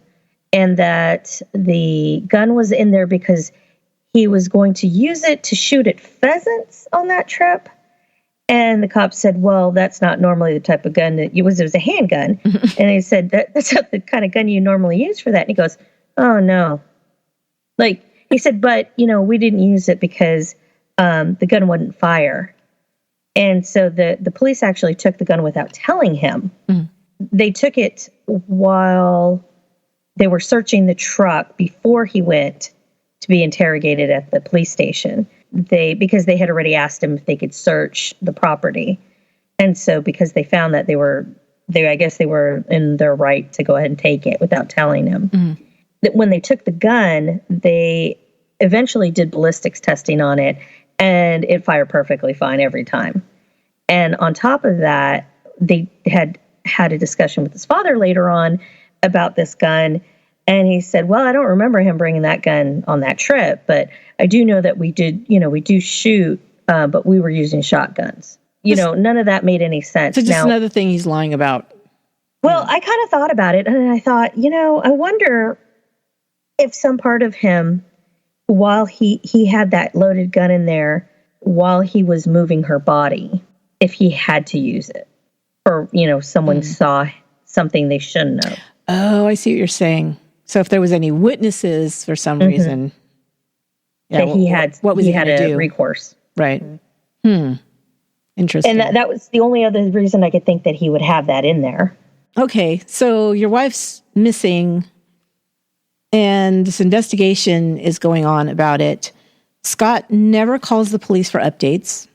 S3: and that the gun was in there because he was going to use it to shoot at pheasants on that trip. And the cop said, well, that's not normally the type of gun that it was a handgun. And he said, that's not the kind of gun you normally use for that. And he goes, oh, no. He said, but, we didn't use it because the gun wouldn't fire. And so the police actually took the gun without telling him. Mm. They took it while they were searching the truck before he went to be interrogated at the police station. Because they had already asked him if they could search the property. And so because they found that I guess they were in their right to go ahead and take it without telling him. Mm-hmm. That when they took the gun, they eventually did ballistics testing on it, and it fired perfectly fine every time. And on top of that, they had a discussion with his father later on about this gun. And he said, well, I don't remember him bringing that gun on that trip, but I do know that we do shoot, but we were using shotguns. None of that made any sense.
S2: So just another thing he's lying about.
S3: Well, I kind of thought about it, and I thought, I wonder if some part of him, while he had that loaded gun in there, while he was moving her body, if he had to use it, or, someone saw something they shouldn't have.
S2: Oh, I see what you're saying. So if there was any witnesses for some reason,
S3: that he had a recourse,
S2: right? Mm-hmm. Interesting.
S3: And that was the only other reason I could think that he would have that in there.
S2: Okay, so your wife's missing, and this investigation is going on about it. Scott never calls the police for updates.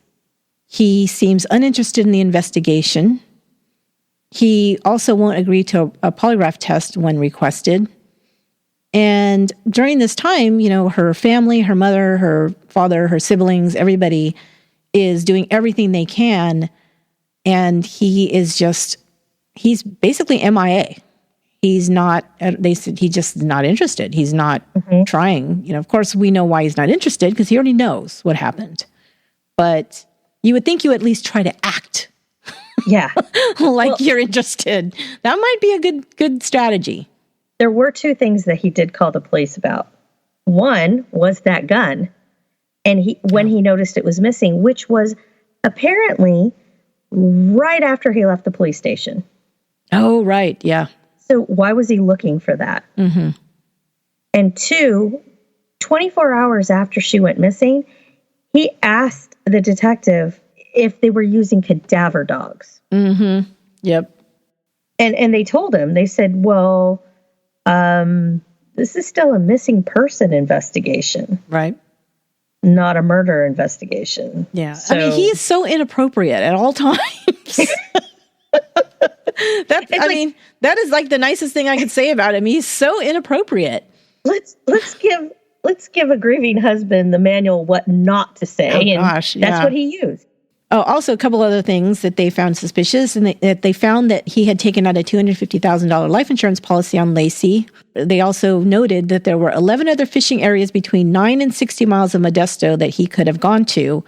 S2: He seems uninterested in the investigation. He also won't agree to a polygraph test when requested. And during this time, her family, her mother, her father, her siblings, everybody is doing everything they can. And he's basically MIA. He's not, they said he's just not interested. He's not trying. Of course, we know why he's not interested, because he already knows what happened. But you would think you at least try to act.
S3: Yeah.
S2: You're interested. That might be a good strategy.
S3: There were two things that he did call the police about. One was that gun. And when he noticed it was missing, which was apparently right after he left the police station.
S2: Oh, right. Yeah.
S3: So why was he looking for that? Mm-hmm. And two, 24 hours after she went missing, he asked the detective if they were using cadaver dogs.
S2: Mm-hmm. Yep.
S3: And they told him, they said, well, this is still a missing person investigation.
S2: Right.
S3: Not a murder investigation.
S2: Yeah. So, he is so inappropriate at all times. That is like the nicest thing I could say about him. He's so inappropriate.
S3: Let's give a grieving husband the manual what not to say.
S2: Oh, gosh, yeah.
S3: That's what he used.
S2: Oh, also a couple other things that they found suspicious, and that they found that he had taken out a $250,000 life insurance policy on Laci. They also noted that there were 11 other fishing areas between 9 and 60 miles of Modesto that he could have gone to.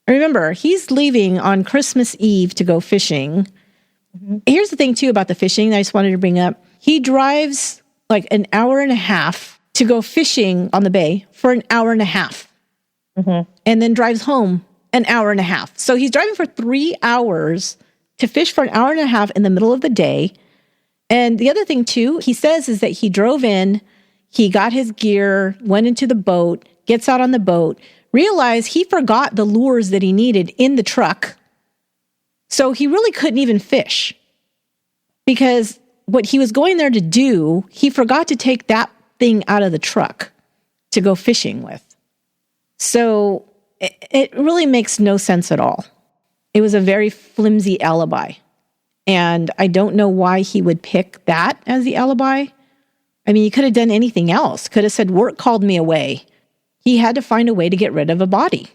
S2: Remember, he's leaving on Christmas Eve to go fishing. Mm-hmm. Here's the thing, too, about the fishing that I just wanted to bring up. He drives like an hour and a half to go fishing on the bay for an hour and a half. Mm-hmm. And then drives home an hour and a half. So he's driving for 3 hours to fish for an hour and a half in the middle of the day. And the other thing, too, he says is that he drove in, he got his gear, went into the boat, gets out on the boat, realized he forgot the lures that he needed in the truck. So he really couldn't even fish because what he was going there to do, he forgot to take that thing out of the truck to go fishing with. So it really makes no sense at all. It was a very flimsy alibi. And I don't know why he would pick that as the alibi. I mean, he could have done anything else. Could have said, work called me away. He had to find a way to get rid of a body.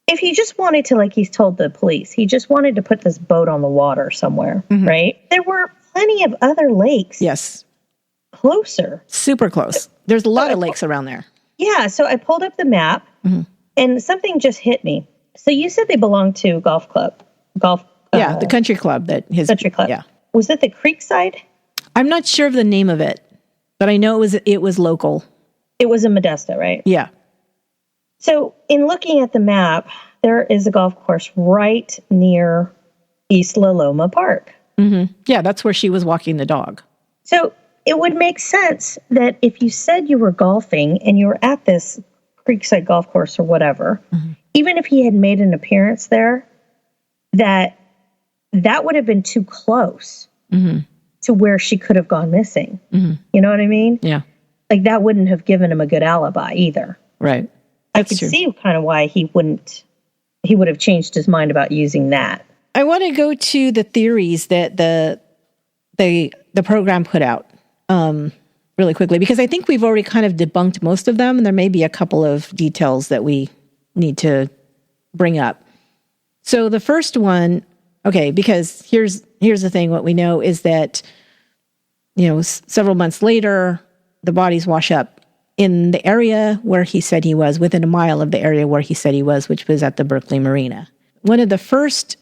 S3: If he just wanted to, like he's told the police, he just wanted to put this boat on the water somewhere, right? There were plenty of other lakes.
S2: Yes.
S3: Closer.
S2: Super close. There's a lot of lakes around there.
S3: Yeah. So I pulled up the map and something just hit me. So you said they belonged to golf club.
S2: Yeah, the country club.
S3: Country club.
S2: Yeah.
S3: Was it the Creekside?
S2: I'm not sure of the name of it, but I know it was local.
S3: It was in Modesto, right?
S2: Yeah.
S3: So in looking at the map, there is a golf course right near East La Loma Park.
S2: Yeah, that's where she was walking the dog.
S3: So it would make sense that if you said you were golfing and you were at this Creekside golf course or whatever, even if he had made an appearance there, that would have been too close to where she could have gone missing. You know what I mean?
S2: Yeah.
S3: Like that wouldn't have given him a good alibi either.
S2: Right.
S3: I could see kind of why he would have changed his mind about using that.
S2: I want to go to the theories that the program put out really quickly, because I think we've already kind of debunked most of them, and there may be a couple of details that we need to bring up. So the first one, okay, because here's the thing. What we know is that, several months later, the bodies wash up in the area where he said he was, within a mile of the area where he said he was, which was at the Berkeley Marina. One of the first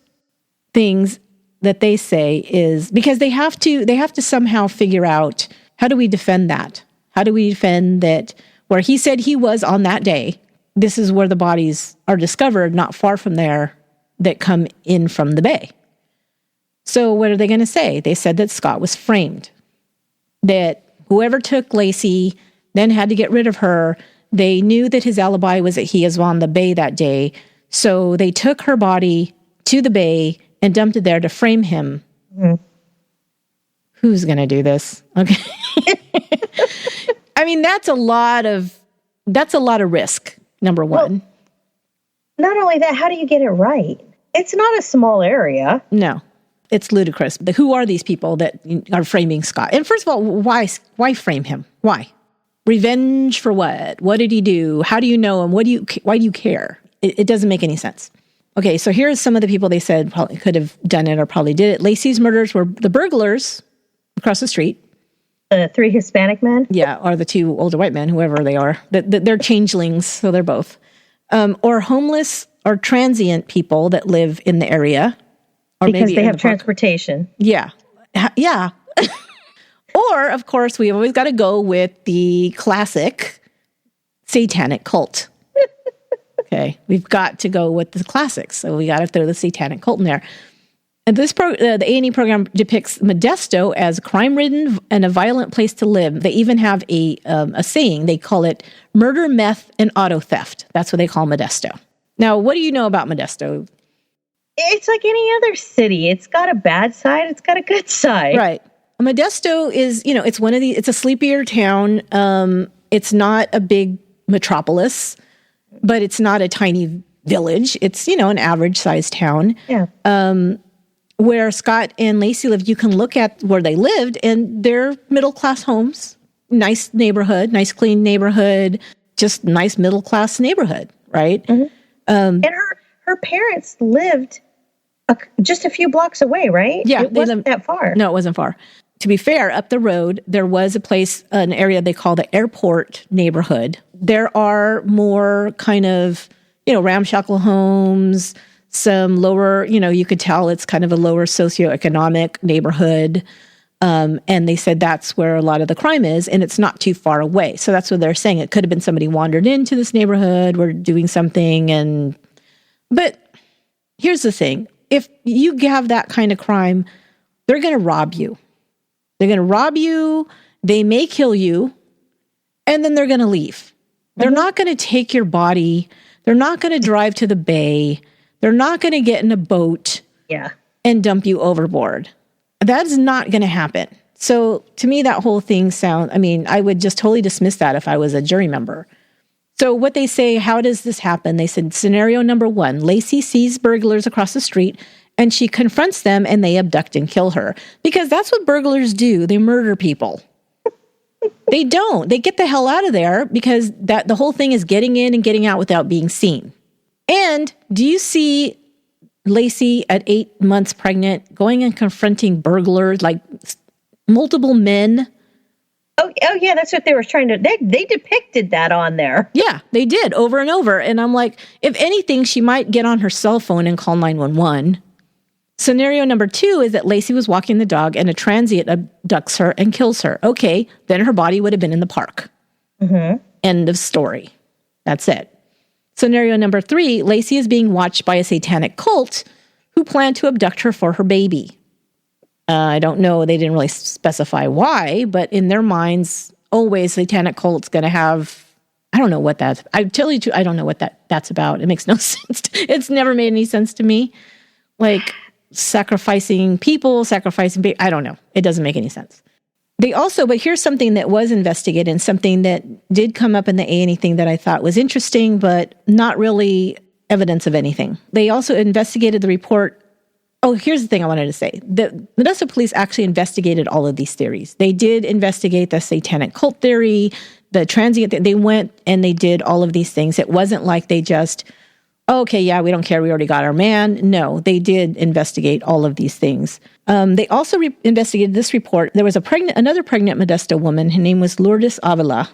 S2: things that they say is, because they have to somehow figure out, how do we defend that? How do we defend that where he said he was on that day, this is where the bodies are discovered, not far from there, that come in from the bay. So what are they going to say? They said that Scott was framed, that whoever took Laci then had to get rid of her. They knew that his alibi was that he was on the bay that day. So they took her body to the bay and dumped it there to frame him. Who's going to do this? Okay. I mean, that's a lot of risk, number one.
S3: Well, not only that, how do you get it right? It's not a small area.
S2: No, it's ludicrous. Who are these people that are framing Scott? And first of all, why frame him? Why? Revenge for what? What did he do? How do you know him? Why do you care? It doesn't make any sense. Okay, so here's some of the people they said probably could have done it or probably did it. Laci's murderers were the burglars across the street.
S3: The 3 Hispanic men?
S2: Yeah, or the 2 older white men, whoever they are. They're changelings, so they're both. Or homeless or transient people that live in the area. Or
S3: because
S2: maybe
S3: they have transportation.
S2: Yeah. Yeah. Or, of course, we've always got to go with the classic satanic cult. Okay, we've got to go with the classics, so we got to throw the satanic cult in there. And this the A&E program depicts Modesto as crime-ridden and a violent place to live. They even have a saying. They call it murder, meth, and auto theft. That's what they call Modesto. Now, what do you know about Modesto?
S3: It's like any other city. It's got a bad side. It's got a good side.
S2: Right. Modesto is, it's a sleepier town. It's not a big metropolis, but it's not a tiny village. It's, an average sized town.
S3: Yeah.
S2: Where Scott and Laci lived, you can look at where they lived, and they're middle-class homes. Nice neighborhood, nice clean neighborhood, just nice middle-class neighborhood, right?
S3: And her parents lived just a few blocks away, right?
S2: Yeah.
S3: It wasn't that far.
S2: No, it wasn't far. To be fair, up the road, there was a place, an area they call the airport neighborhood. There are more kind of, ramshackle homes, some lower, you could tell it's kind of a lower socioeconomic neighborhood. And they said that's where a lot of the crime is, and it's not too far away. So that's what they're saying. It could have been somebody wandered into this neighborhood, we're doing something. But here's the thing. If you have that kind of crime, they're going to rob you. They're going to rob you. They may kill you. And then they're going to leave. They're not going to take your body. They're not going to drive to the bay. They're not going to get in a boat and dump you overboard. That's not going to happen. So to me, that whole thing I would just totally dismiss that if I was a jury member. So what they say, how does this happen? They said, scenario number 1, Laci sees burglars across the street and she confronts them and they abduct and kill her. Because that's what burglars do. They murder people. They don't. They get the hell out of there because the whole thing is getting in and getting out without being seen. And do you see Laci at 8 months pregnant going and confronting burglars, like multiple men?
S3: Oh yeah, that's what they were trying to... They depicted that on there.
S2: Yeah, they did over and over. And I'm like, if anything, she might get on her cell phone and call 911. Scenario number 2 is that Laci was walking the dog and a transient abducts her and kills her. Okay, then her body would have been in the park. End of story. That's it. Scenario number 3, Laci is being watched by a satanic cult who plan to abduct her for her baby. I don't know. They didn't really specify why, but in their minds, always satanic cult's going to have... I don't know what that's... I tell you, I don't know what that's about. It makes no sense. It's never made any sense to me. Like... sacrificing people, sacrificing... I don't know. It doesn't make any sense. But here's something that was investigated and something that did come up in the A&E thing that I thought was interesting, but not really evidence of anything. They also investigated the report. Oh, here's the thing I wanted to say. The Modesto police actually investigated all of these theories. They did investigate the satanic cult theory, the transient... They went and they did all of these things. It wasn't like they just... okay, yeah, we don't care. We already got our man. No, they did investigate all of these things. They also investigated this report. There was another pregnant Modesto woman. Her name was Lourdes Avila.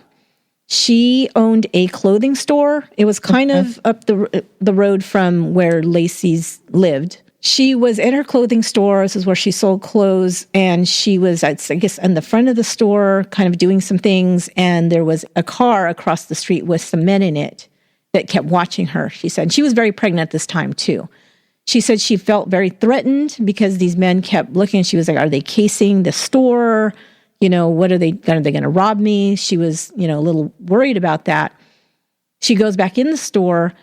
S2: She owned a clothing store. It was kind of up the road from where Laci's lived. She was in her clothing store. This is where she sold clothes. And she was, I guess, in the front of the store, kind of doing some things. And there was a car across the street with some men in it that kept watching her, she said. She was very pregnant this time, too. She said she felt very threatened because these men kept looking. She was like, are they casing the store? What are they going to rob me? She was, a little worried about that. She goes back in the store,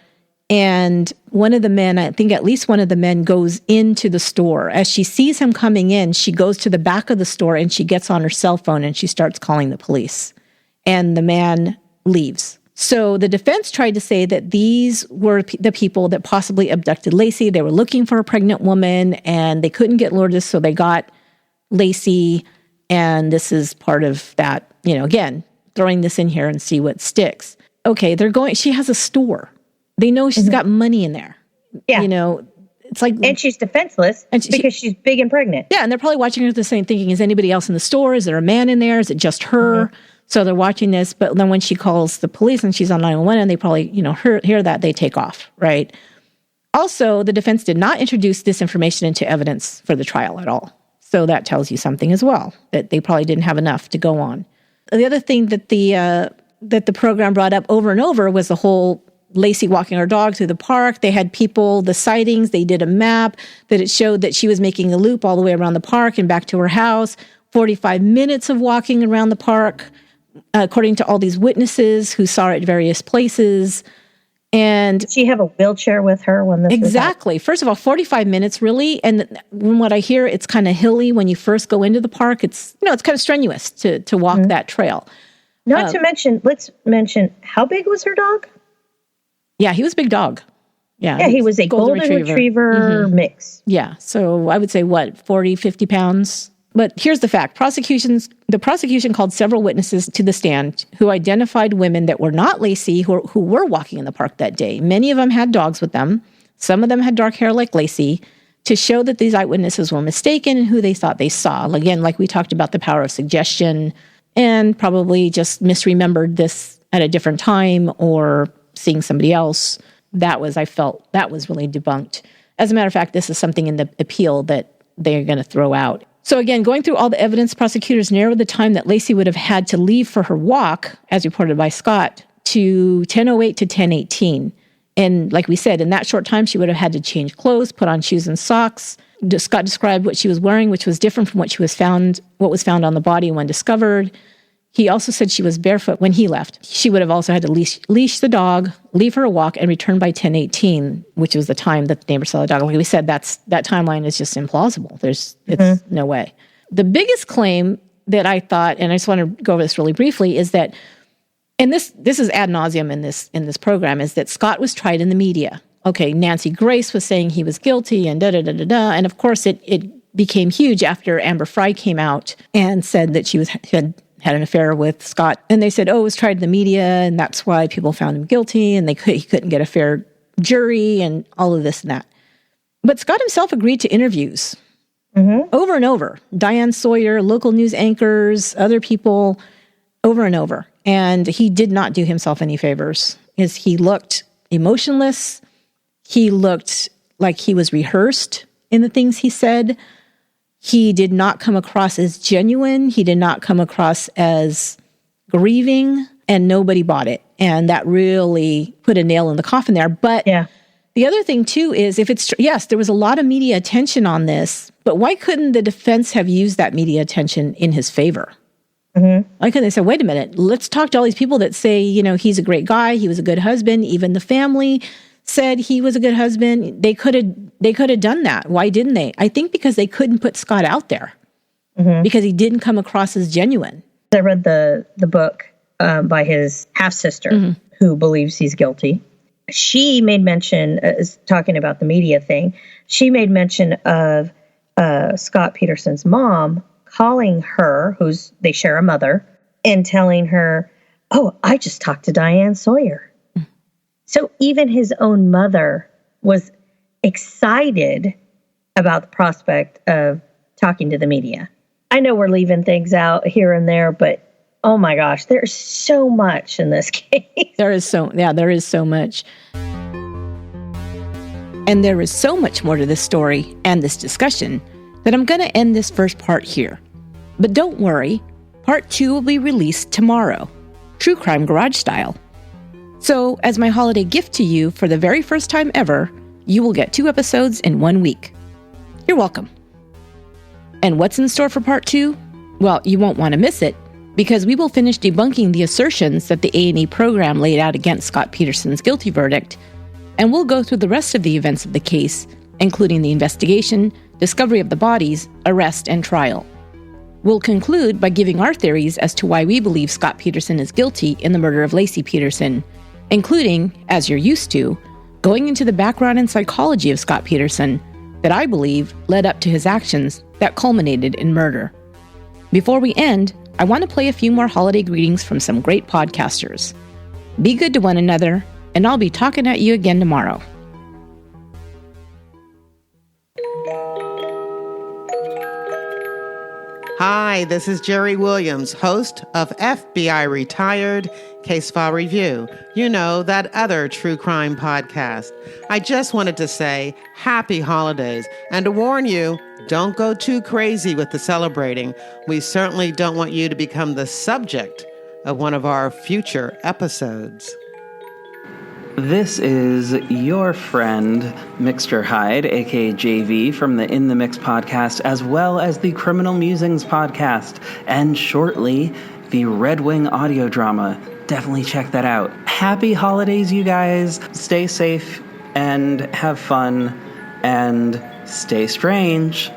S2: and one of the men, I think at least one of the men, goes into the store. As she sees him coming in, she goes to the back of the store, and she gets on her cell phone, and she starts calling the police. And the man leaves. So the defense tried to say that these were the people that possibly abducted Laci. They were looking for a pregnant woman, and they couldn't get Lourdes, so they got Laci, and this is part of that, again, throwing this in here and see what sticks. Okay, she has a store. They know she's got money in there. Yeah. It's like... And she's defenseless because she's big and pregnant. Yeah, and they're probably watching her the same, thinking, is anybody else in the store? Is there a man in there? Is it just her? So they're watching this, but then when she calls the police and she's on 911 and they probably, hear that, they take off, right? Also, the defense did not introduce this information into evidence for the trial at all. So that tells you something as well, that they probably didn't have enough to go on. The other thing that the program brought up over and over was the whole Laci walking her dog through the park. They had the sightings, they did a map that it showed that she was making a loop all the way around the park and back to her house, 45 minutes of walking around the park, according to all these witnesses who saw her at various places. And did she have a wheelchair with her when this exactly. First of all, 45 minutes, really. And from what I hear, it's kind of hilly when you first go into the park. It's, it's kind of strenuous to walk that trail. Not to mention, let's mention, how big was her dog? Yeah, he was a big dog. Yeah, he was a golden retriever mix. Yeah, so I would say, 40, 50 pounds? But here's the fact. The prosecution called several witnesses to the stand who identified women that were not Laci who were walking in the park that day. Many of them had dogs with them. Some of them had dark hair like Laci, to show that these eyewitnesses were mistaken in who they thought they saw. Again, like we talked about the power of suggestion, and probably just misremembered this at a different time or seeing somebody else. I felt that was really debunked. As a matter of fact, this is something in the appeal that they're going to throw out. So again, going through all the evidence, prosecutors narrowed the time that Laci would have had to leave for her walk, as reported by Scott, to 10:08 to 10:18. And like we said, in that short time, she would have had to change clothes, put on shoes and socks. Scott described what she was wearing, which was different from what was found on the body when discovered. He also said she was barefoot when he left. She would have also had to leash the dog, leave her a walk, and return by 10:18, which was the time that the neighbor saw the dog. Like we said, that timeline is just implausible. It's no way. The biggest claim that I thought, and I just want to go over this really briefly, is that, and this is ad nauseum in this program, is that Scott was tried in the media. Okay, Nancy Grace was saying he was guilty and da-da-da-da-da. And of course, it became huge after Amber Frey came out and said that she had an affair with Scott. And they said, it was tried in the media, and that's why people found him guilty, and he couldn't get a fair jury, and all of this and that. But Scott himself agreed to interviews over and over. Diane Sawyer, local news anchors, other people, over and over. And he did not do himself any favors. He looked emotionless. He looked like he was rehearsed in the things he said. He did not come across as genuine. He did not come across as grieving, and nobody bought it. And that really put a nail in the coffin there. But the other thing, too, is yes, there was a lot of media attention on this, but why couldn't the defense have used that media attention in his favor? Why couldn't they say, wait a minute, let's talk to all these people that say, he's a great guy, he was a good husband, even the family said he was a good husband. They could have done that. Why didn't they? I think because they couldn't put Scott out there because he didn't come across as genuine.
S3: I read the book by his half-sister who believes he's guilty. She made mention, talking about the media thing, she made mention of Scott Peterson's mom calling her, they share a mother, and telling her, I just talked to Diane Sawyer. So even his own mother was excited about the prospect of talking to the media. I know we're leaving things out here and there, but oh my gosh, there's so much in this case.
S2: There is so much. And there is so much more to this story and this discussion that I'm going to end this first part here. But don't worry, part 2 will be released tomorrow, True Crime Garage style. So, as my holiday gift to you for the very first time ever, you will get 2 episodes in 1 week. You're welcome. And what's in store for part 2? Well, you won't want to miss it, because we will finish debunking the assertions that the A&E program laid out against Scott Peterson's guilty verdict, and we'll go through the rest of the events of the case, including the investigation, discovery of the bodies, arrest, and trial. We'll conclude by giving our theories as to why we believe Scott Peterson is guilty in the murder of Laci Peterson, including, as you're used to, going into the background and psychology of Scott Peterson that I believe led up to his actions that culminated in murder. Before we end, I want to play a few more holiday greetings from some great podcasters. Be good to one another, and I'll be talking at you again tomorrow.
S11: Hi, this is Jerry Williams, host of FBI Retired Case File Review. You know, that other true crime podcast. I just wanted to say happy holidays and to warn you, don't go too crazy with the celebrating. We certainly don't want you to become the subject of one of our future episodes.
S12: This is your friend, Mixture Hyde, aka JV, from the In the Mix podcast, as well as the Criminal Musings podcast, and shortly, the Red Wing audio drama. Definitely check that out. Happy holidays, you guys. Stay safe and have fun and stay strange.